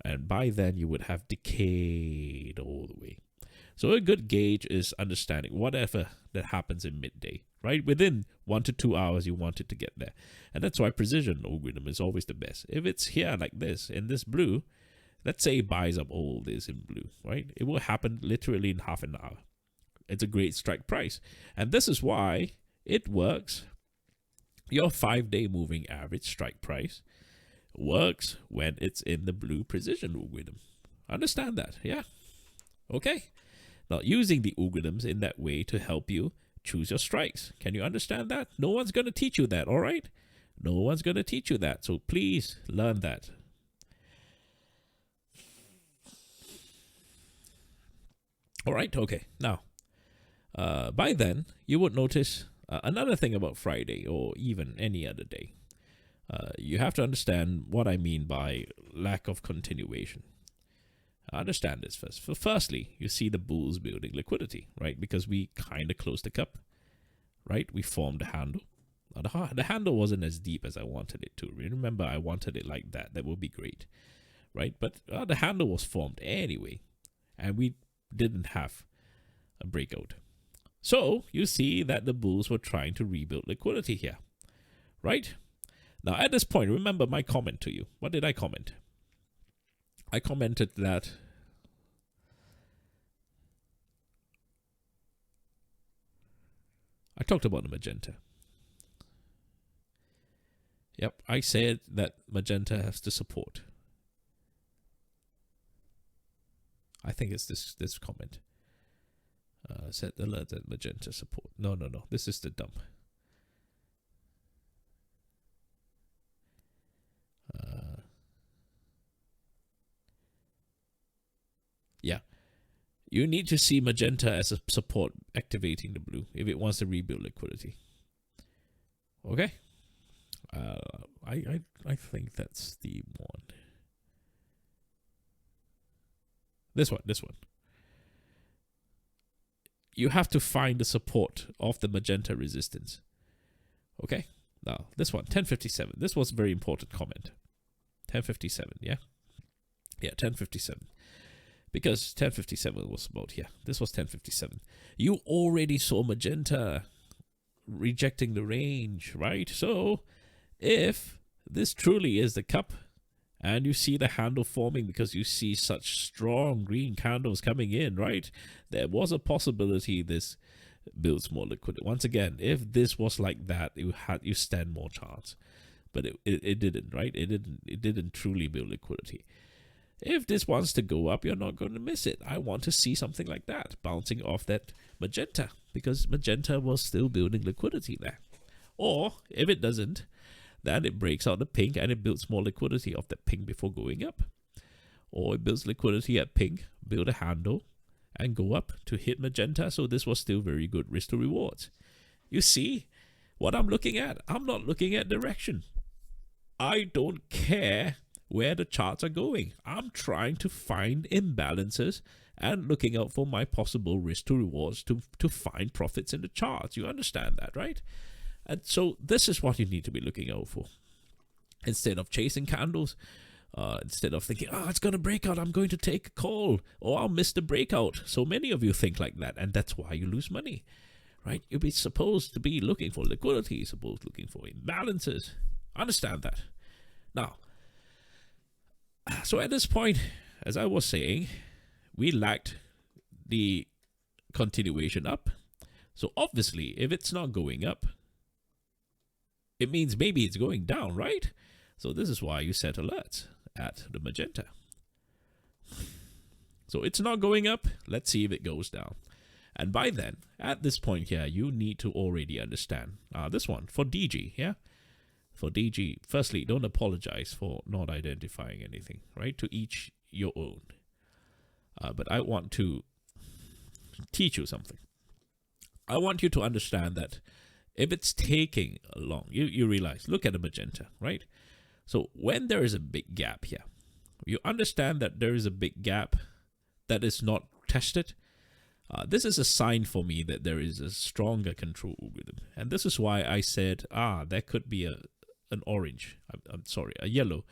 And by then, you would have decayed all the way. So a good gauge is understanding whatever that happens in midday, right? Within 1 to 2 hours, you want it to get there. And that's why precision algorithm is always the best. If it's here like this, in this blue, let's say it buys up all this in blue, right? It will happen literally in half an hour. It's a great strike price. And this is why it works. Your 5-day moving average strike price works when it's in the blue precision algorithm. Understand that, yeah? Okay. Now, using the algorithms in that way to help you choose your strikes. Can you understand that? No one's going to teach you that, all right? No one's going to teach you that. So please learn that. All right, okay. Now, by then, you would notice another thing about Friday or even any other day. You have to understand what I mean by lack of continuation. Understand this first. Firstly, you see the bulls building liquidity, right? Because we kind of closed the cup, right? We formed the handle. Now, the handle wasn't as deep as I wanted it to. Remember, I wanted it like that. That would be great, right? But the handle was formed anyway, and we didn't have a breakout. So you see that the bulls were trying to rebuild liquidity here, right? Now, at this point, remember my comment to you. What did I comment? I commented that I talked about the magenta. Yep, I said that magenta has to support. I think it's this comment. Set alert that magenta support. No. This is the dump. Yeah. You need to see magenta as a support activating the blue if it wants to rebuild liquidity. Okay? I think that's the one. This one. You have to find the support of the magenta resistance. Okay? Now, this one, 1057. This was a very important comment. 1057, yeah? Yeah, 1057. Because 1057 was about here. This was 1057. You already saw magenta rejecting the range, right? So, if this truly is the cup, and you see the handle forming because you see such strong green candles coming in, right? There was a possibility this builds more liquidity. Once again, if this was like that, you stand more chance. But it didn't, right? It didn't truly build liquidity. If this wants to go up, you're not going to miss it. I want to see something like that, bouncing off that magenta, because magenta was still building liquidity there. Or, if it doesn't, then it breaks out the pink and it builds more liquidity of that pink before going up. Or it builds liquidity at pink, build a handle, and go up to hit magenta. So this was still very good risk to rewards. You see what I'm looking at? I'm not looking at direction. I don't care where the charts are going. I'm trying to find imbalances and looking out for my possible risk to rewards to find profits in the charts. You understand that, right? And so this is what you need to be looking out for. Instead of chasing candles, instead of thinking, it's going to break out, I'm going to take a call, or I'll miss the breakout. So many of you think like that, and that's why you lose money, right? You'll be supposed to be looking for liquidity, supposed to be looking for imbalances. Understand that. Now, so at this point, as I was saying, we lacked the continuation up. So obviously, if it's not going up, it means maybe it's going down, right? So this is why you set alerts at the magenta. So it's not going up. Let's see if it goes down. And by then, at this point here, you need to already understand this one for DG, yeah? For DG, firstly, don't apologize for not identifying anything, right? To each your own. But I want to teach you something. I want you to understand that if it's taking long, you realize, look at the magenta, right? So when there is a big gap here, you understand that there is a big gap that is not tested. This is a sign for me that there is a stronger control algorithm. And this is why I said, there could be an orange, a yellow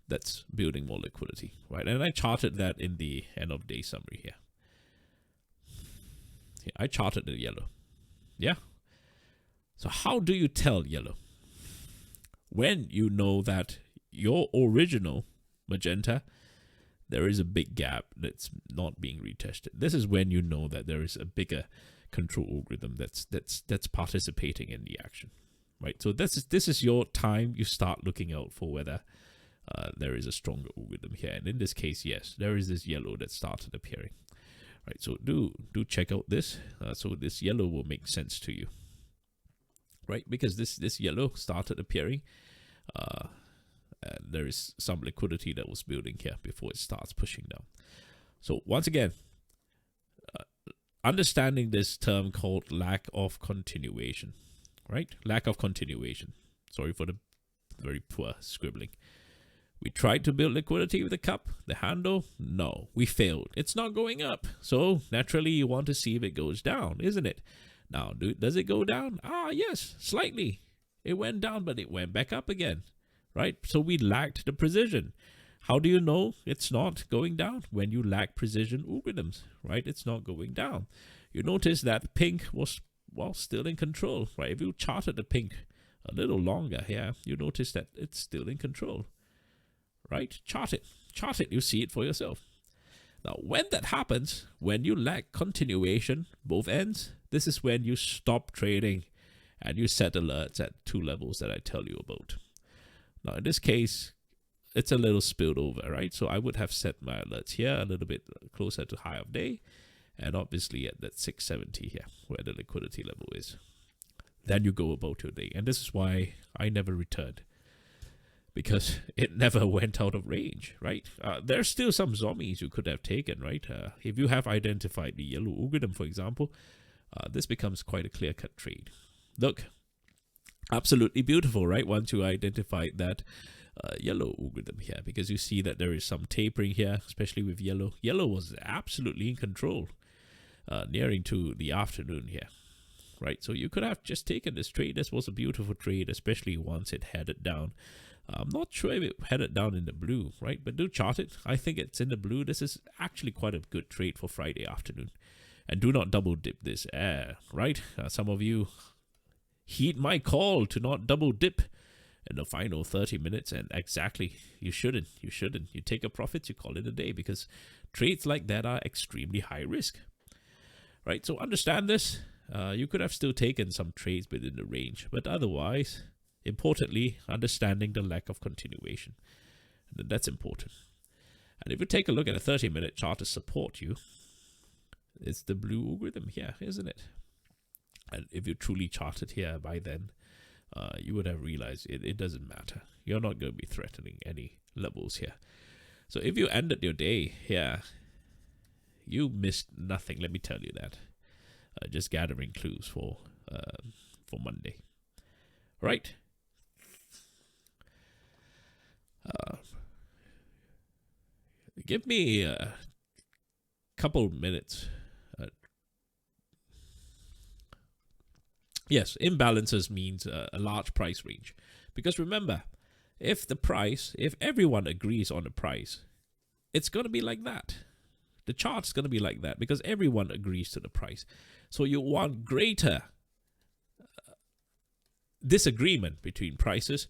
that's building more liquidity, right? And I charted that in the end of day summary here. I charted the yellow, yeah? So how do you tell yellow? When you know that your original magenta, there is a big gap that's not being retested. This is when you know that there is a bigger control algorithm that's participating in the action, right? So this is your time. You start looking out for whether there is a stronger algorithm here. And in this case, yes, there is this yellow that started appearing, right? So do check out this. So this yellow will make sense to you, right? Because this yellow started appearing. And there is some liquidity that was building here before it starts pushing down. So once again, understanding this term called lack of continuation, right? Lack of continuation. Sorry for the very poor scribbling. We tried to build liquidity with the cup, the handle. No, we failed. It's not going up. So naturally, you want to see if it goes down, isn't it? Now, does it go down? Yes, slightly. It went down, but it went back up again. Right? So we lacked the precision. How do you know it's not going down? When you lack precision algorithms, right? It's not going down. You notice that pink was, still in control, right? If you charted the pink a little longer here, you notice that it's still in control, right? Chart it, you see it for yourself. Now, when that happens, when you lack continuation, both ends, this is when you stop trading and you set alerts at two levels that I tell you about. Now, in this case, it's a little spilled over, right? So I would have set my alerts here a little bit closer to high of day, and obviously at that 670 here, where the liquidity level is. Then you go about your day. And this is why I never returned, because it never went out of range, right? There's still some zombies you could have taken, right? If you have identified the yellow algorithm, for example, this becomes quite a clear-cut trade. Look. Absolutely beautiful, right? Once you identify that yellow algorithm here, because you see that there is some tapering here, especially with yellow. Yellow was absolutely in control, nearing to the afternoon here, right? So you could have just taken this trade. This was a beautiful trade, especially once it headed down. I'm not sure if it headed down in the blue, right? But do chart it. I think it's in the blue. This is actually quite a good trade for Friday afternoon. And do not double dip this, right? Some of you heed my call to not double dip in the final 30 minutes. And exactly, you shouldn't. You take a profit, you call it a day, because trades like that are extremely high risk, right? So understand this. You could have still taken some trades within the range, but otherwise, importantly, understanding the lack of continuation. And that's important. And if you take a look at a 30-minute chart to support you, it's the blue algorithm here, isn't it? And if you truly charted here by then, you would have realized it doesn't matter. You're not going to be threatening any levels here. So if you ended your day here, you missed nothing. Let me tell you that. Just gathering clues for Monday, right? Give me a couple minutes. Yes, imbalances means a large price range. Because remember, if everyone agrees on the price, it's going to be like that. The chart's going to be like that because everyone agrees to the price. So you want greater disagreement between prices.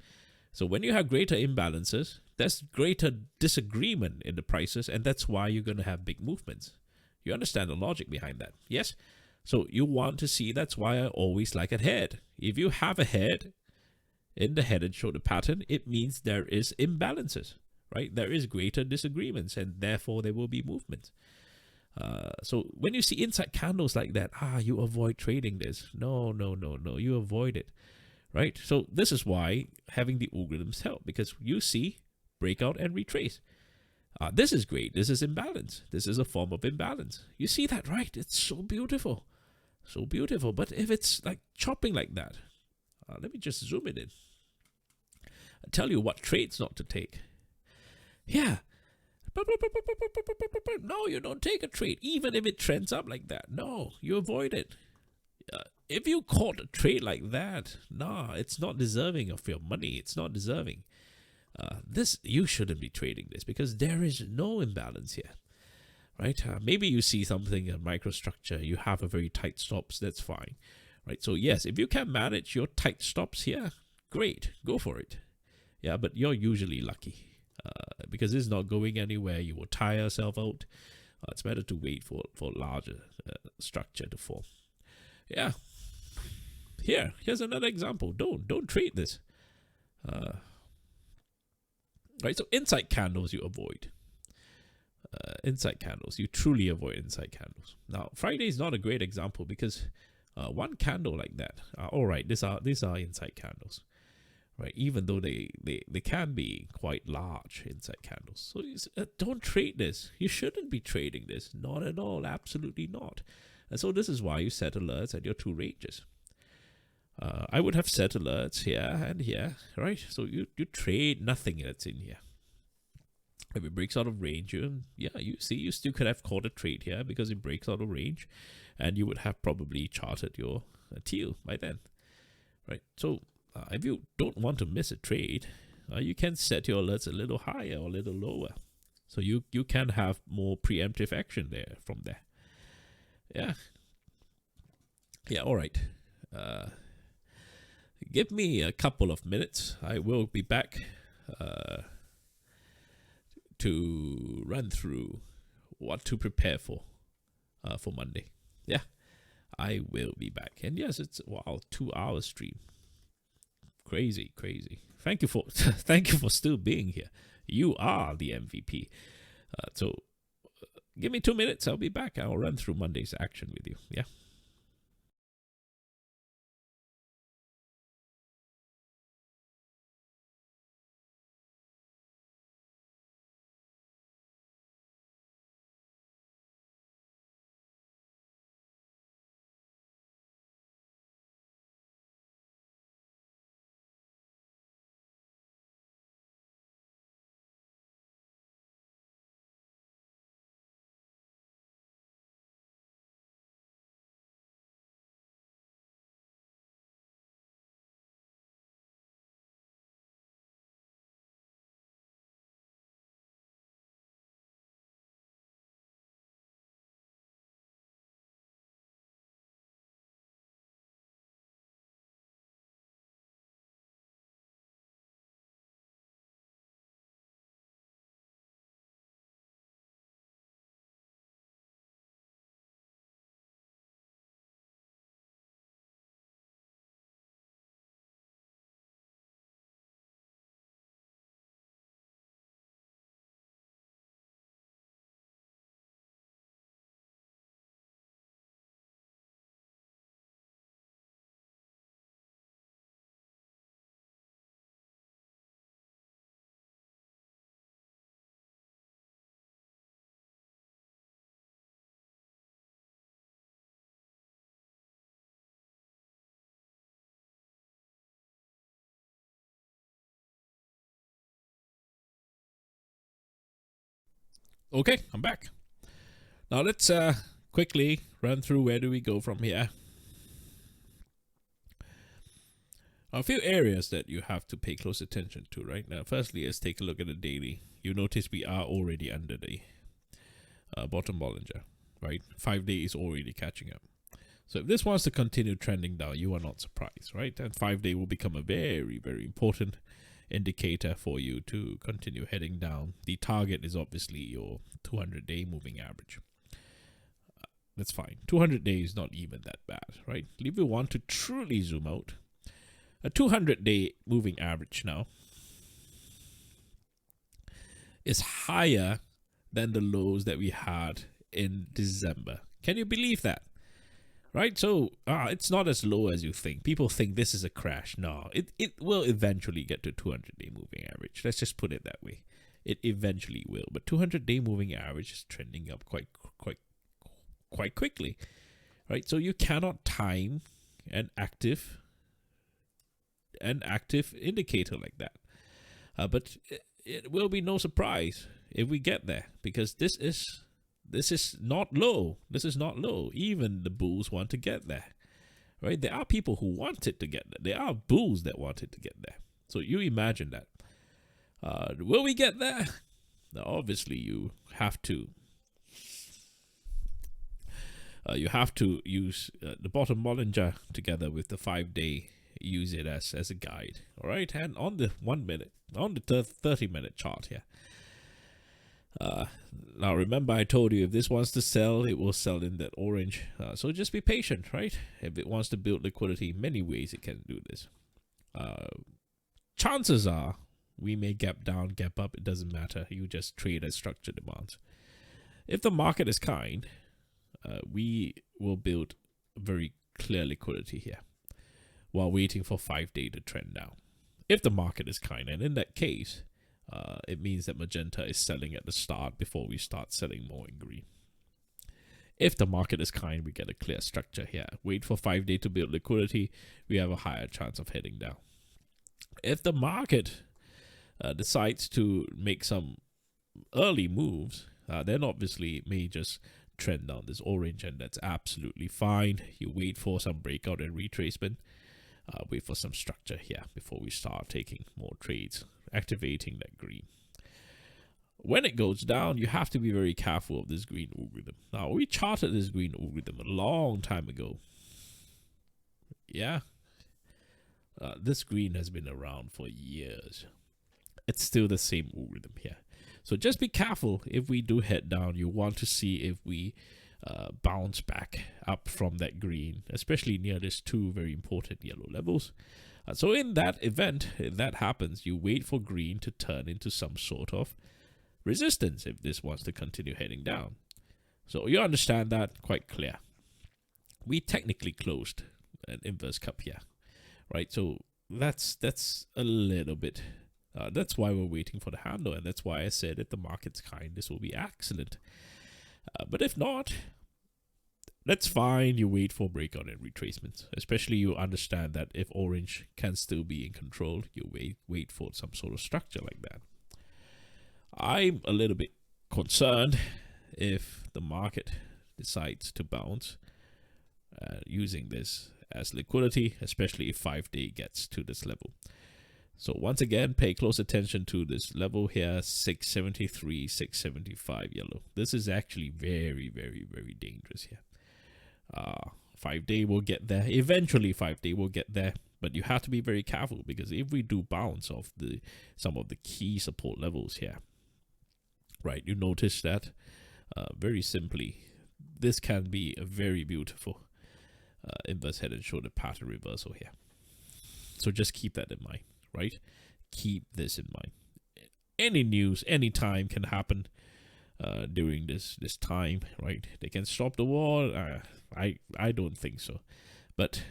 So when you have greater imbalances, there's greater disagreement in the prices, and that's why you're going to have big movements. You understand the logic behind that, yes? So you want to see, that's why I always like a head. If you have a head in the head and shoulder pattern, it means there is imbalances, right? There is greater disagreements, and therefore there will be movement. So when you see inside candles like that, you avoid trading this. No, you avoid it, right? So this is why having the algorithms help, because you see breakout and retrace. This is great. This is imbalance. This is a form of imbalance. You see that, right? It's so beautiful. So beautiful. But if it's like chopping like that, let me just zoom it in. I'll tell you what trades not to take. Yeah. No, you don't take a trade, even if it trends up like that. No, you avoid it. If you caught a trade like that, it's not deserving of your money. It's not deserving. You shouldn't be trading this, because there is no imbalance here, right? Maybe you see something in microstructure, you have a very tight stops, that's fine, right? So yes, if you can manage your tight stops here, great, go for it. Yeah, but you're usually lucky because it's not going anywhere. You will tire yourself out. It's better to wait for larger structure to form. Yeah. Here's another example. Don't trade this. Right, so inside candles you avoid. Inside candles, you truly avoid inside candles. Now, Friday is not a great example because one candle like that, all right, these are inside candles, right? Even though they can be quite large inside candles. So don't trade this. You shouldn't be trading this. Not at all. Absolutely not. And so this is why you set alerts at your two ranges. I would have set alerts here and here, right? So you trade nothing that's in here. If it breaks out of range, you still could have caught a trade here because it breaks out of range, and you would have probably charted your teal by then, right? So if you don't want to miss a trade, you can set your alerts a little higher or a little lower, so you can have more preemptive action there from there. Yeah. All right. Give me a couple of minutes. I will be back to run through what to prepare for Monday. Yeah, I will be back. And yes, it's 2-hour stream. Crazy. Thank you for still being here. You are the MVP. So give me 2 minutes. I'll be back. I'll run through Monday's action with you. Yeah. Okay, I'm back. Now let's quickly run through where do we go from here. A few areas that you have to pay close attention to, right? Now, firstly, let's take a look at the daily. You notice we are already under the bottom Bollinger, right? 5 day is already catching up. So if this wants to continue trending down, you are not surprised, right? And 5 day will become a very, very important indicator for you to continue heading down. The target is obviously your 200-day moving average. That's fine. 200-day is not even that bad, right? If you want to truly zoom out, a 200-day moving average now is higher than the lows that we had in December. Can you believe that? Right? So it's not as low as you think. People think this is a crash. No, it will eventually get to 200-day moving average. Let's just put it that way. It eventually will. But 200-day moving average is trending up quite quickly. Right? So you cannot time an active indicator like that. But it will be no surprise if we get there, because this is not low. This is not low. Even the bulls want to get there, right? There are people who want it to get there. There are bulls that want it to get there. So you imagine that. Will we get there? Now, obviously, you have to use the bottom Bollinger together with the 5-day. Use it as a guide. All right, and on the 1 minute, on the 30-minute chart here. Now remember, I told you if this wants to sell, it will sell in that orange. So just be patient, right? If it wants to build liquidity, many ways it can do this. Chances are we may gap down, gap up. It doesn't matter. You just trade as structure demands. If the market is kind, we will build very clear liquidity here while waiting for 5-day to trend down. If the market is kind, and in that case, it means that magenta is selling at the start before we start selling more in green. If the market is kind, we get a clear structure here. Wait for 5-day to build liquidity, we have a higher chance of heading down. If the market decides to make some early moves, then obviously it may just trend down this orange, and that's absolutely fine. You wait for some breakout and retracement. Wait for some structure here before we start taking more trades, activating that green. When it goes down, you have to be very careful of this green algorithm. Now, we charted this green algorithm a long time ago. Yeah. This green has been around for years. It's still the same algorithm here. So just be careful. If we do head down, you want to see if we bounce back up from that green, especially near these two very important yellow levels. So in that event, if that happens, you wait for green to turn into some sort of resistance if this wants to continue heading down. So you understand that quite clear. We technically closed an inverse cup here, right? So that's a little bit, that's why we're waiting for the handle, and that's why I said if the market's kind, this will be excellent. But if not, that's fine. You wait for breakout and retracements. Especially you understand that if orange can still be in control, you wait for some sort of structure like that. I'm a little bit concerned if the market decides to bounce using this as liquidity, especially if 5-day gets to this level. So once again, pay close attention to this level here, 673, 675 yellow. This is actually very, very, very dangerous here. 5-day will get there. Eventually, 5-day will get there. But you have to be very careful, because if we do bounce off some of the key support levels here, right, you notice that very simply, this can be a very beautiful inverse head and shoulder pattern reversal here. So just keep that in mind. Right? Keep this in mind. Any news, any time can happen during this time, right? They can stop the war. I don't think so. But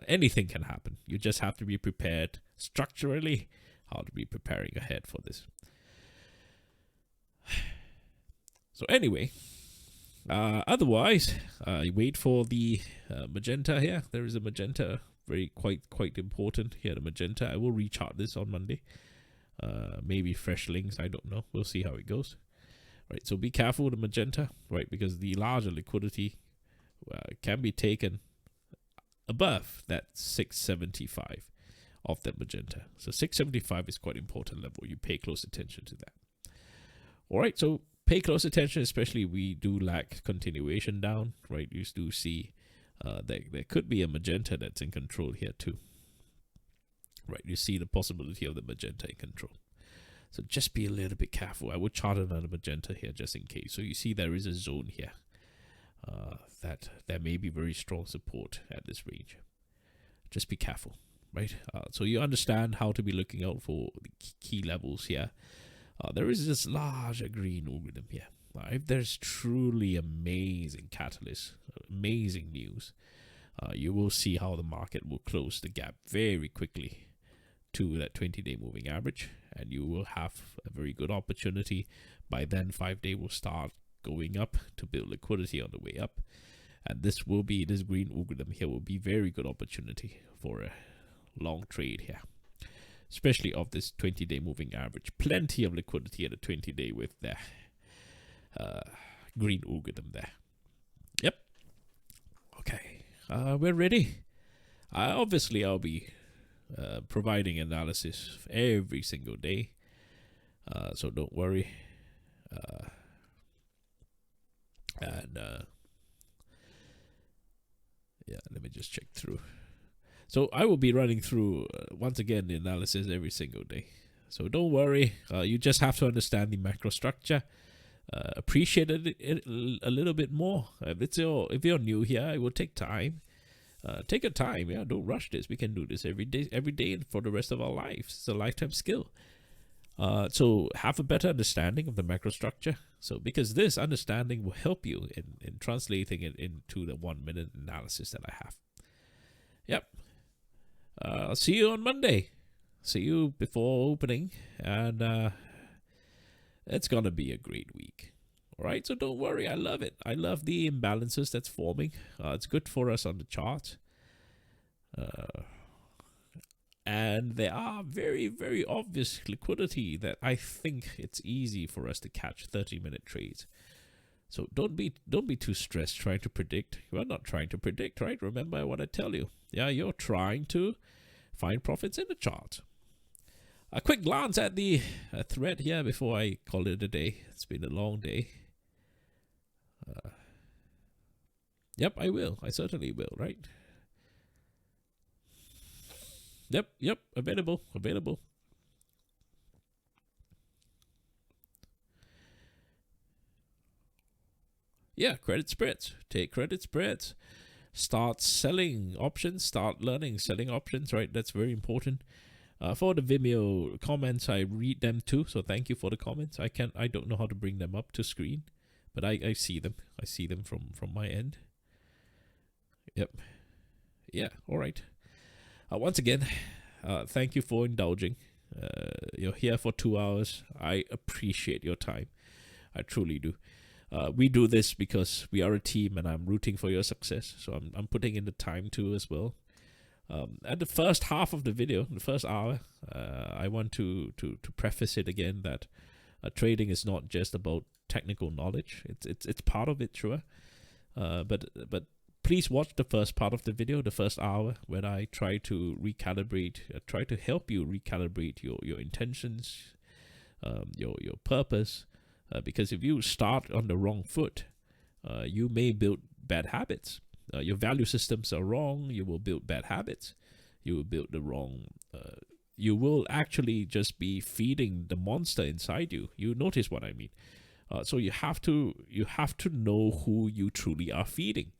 anything can happen. You just have to be prepared structurally, how to be preparing ahead for this. So anyway, otherwise, wait for the magenta here. There is a magenta. Very quite important here, the magenta. I will rechart this on Monday. Maybe fresh links, I don't know. We'll see how it goes. Right, so be careful with the magenta, right? Because the larger liquidity can be taken above that 675 of that magenta. So 675 is quite an important level. You pay close attention to that. All right, so pay close attention, especially we do lack continuation down, right? You do see there could be a magenta that's in control here too. Right, you see the possibility of the magenta in control. So just be a little bit careful. I would chart another magenta here just in case. So you see there is a zone here. that there may be very strong support at this range. Just be careful, right? So you understand how to be looking out for the key levels here. There is this larger green algorithm here. If there's truly amazing catalyst, amazing news, you will see how the market will close the gap very quickly to that 20-day moving average, and you will have a very good opportunity. By then, 5-day will start going up to build liquidity on the way up, and this green algorithm here will be very good opportunity for a long trade here, especially of this 20-day moving average. Plenty of liquidity at the 20-day with the green algorithm there. Yep. Okay, we're ready. Obviously, I'll be providing analysis every single day, so don't worry. Yeah, let me just check through. So I will be running through once again the analysis every single day, so don't worry. You just have to understand the macro structure, appreciate it a little bit more. If you're new here, it will take time. Take your time. Yeah, don't rush this. We can do this every day for the rest of our lives. It's a lifetime skill. So have a better understanding of the macro structure. So because this understanding will help you in translating it into the 1-minute analysis that I have. Yep. I'll see you on Monday. See you before opening, and it's gonna be a great week. All right, so don't worry. I love it. I love the imbalances that's forming. It's good for us on the chart. And there are very, very obvious liquidity that I think it's easy for us to catch 30-minute trades. So don't be too stressed trying to predict. You're not trying to predict, right? Remember what I tell you. Yeah, you're trying to find profits in the chart. A quick glance at the thread here before I call it a day. It's been a long day. Yep, I will. I certainly will, right? Yep, available. Yeah, credit spreads. Take credit spreads. Start selling options. Start learning selling options, right? That's very important. For the Vimeo comments, I read them too, so thank you for the comments. I don't know how to bring them up to screen, but I see them. I see them from my end. Yep. Yeah, all right. Once again, thank you for indulging. You're here for 2 hours. I appreciate your time. I truly do. We do this because we are a team, and I'm rooting for your success. So I'm putting in the time too as well. At the first half of the video, the first hour, I want to preface it again that trading is not just about technical knowledge. It's part of it, sure. But please watch the first part of the video, the first hour, when I try to recalibrate, try to help you recalibrate your intentions, your purpose. Because if you start on the wrong foot, you may build bad habits. Your value systems are wrong. You will build bad habits. You will build the wrong. You will actually just be feeding the monster inside you. You notice what I mean. So you have to know who you truly are feeding.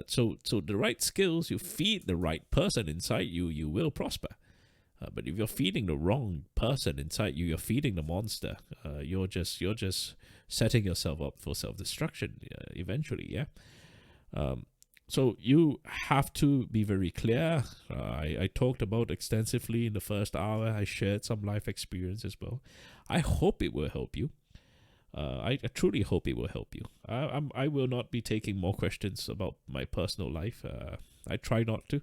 So the right skills, you feed the right person inside you, you will prosper. But if you're feeding the wrong person inside you, you're feeding the monster. You're just setting yourself up for self-destruction eventually. Yeah. So you have to be very clear. I talked about extensively in the first hour. I shared some life experience as well. I hope it will help you. I truly hope it will help you. I will not be taking more questions about my personal life. I try not to.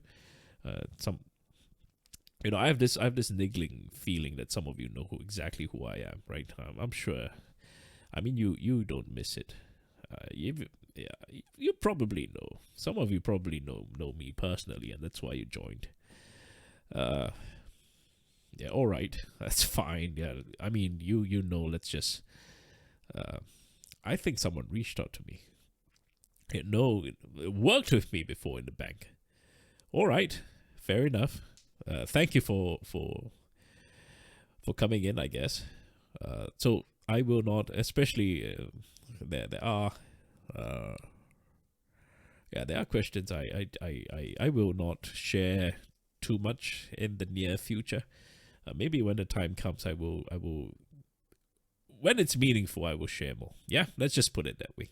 I have this niggling feeling that some of you know exactly who I am, right? I'm sure. I mean, you don't miss it. You probably know. Some of you probably know me personally, and that's why you joined. Yeah, all right, that's fine. Yeah, I mean, you know. Let's just. I think someone reached out to me. Worked with me before in the bank. All right, fair enough. Thank you for coming in, I guess. So I will not, especially there are yeah, there are questions I will not share too much in the near future. Maybe when the time comes, I will when it's meaningful, I will share more. Yeah, let's just put it that way.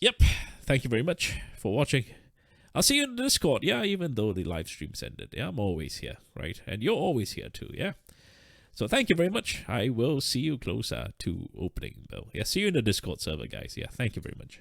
Yep. Thank you very much for watching. I'll see you in the Discord. Yeah, even though the live stream's ended. Yeah, I'm always here, right? And you're always here too, yeah? So thank you very much. I will see you closer to opening bell. Yeah, see you in the Discord server, guys. Yeah, thank you very much.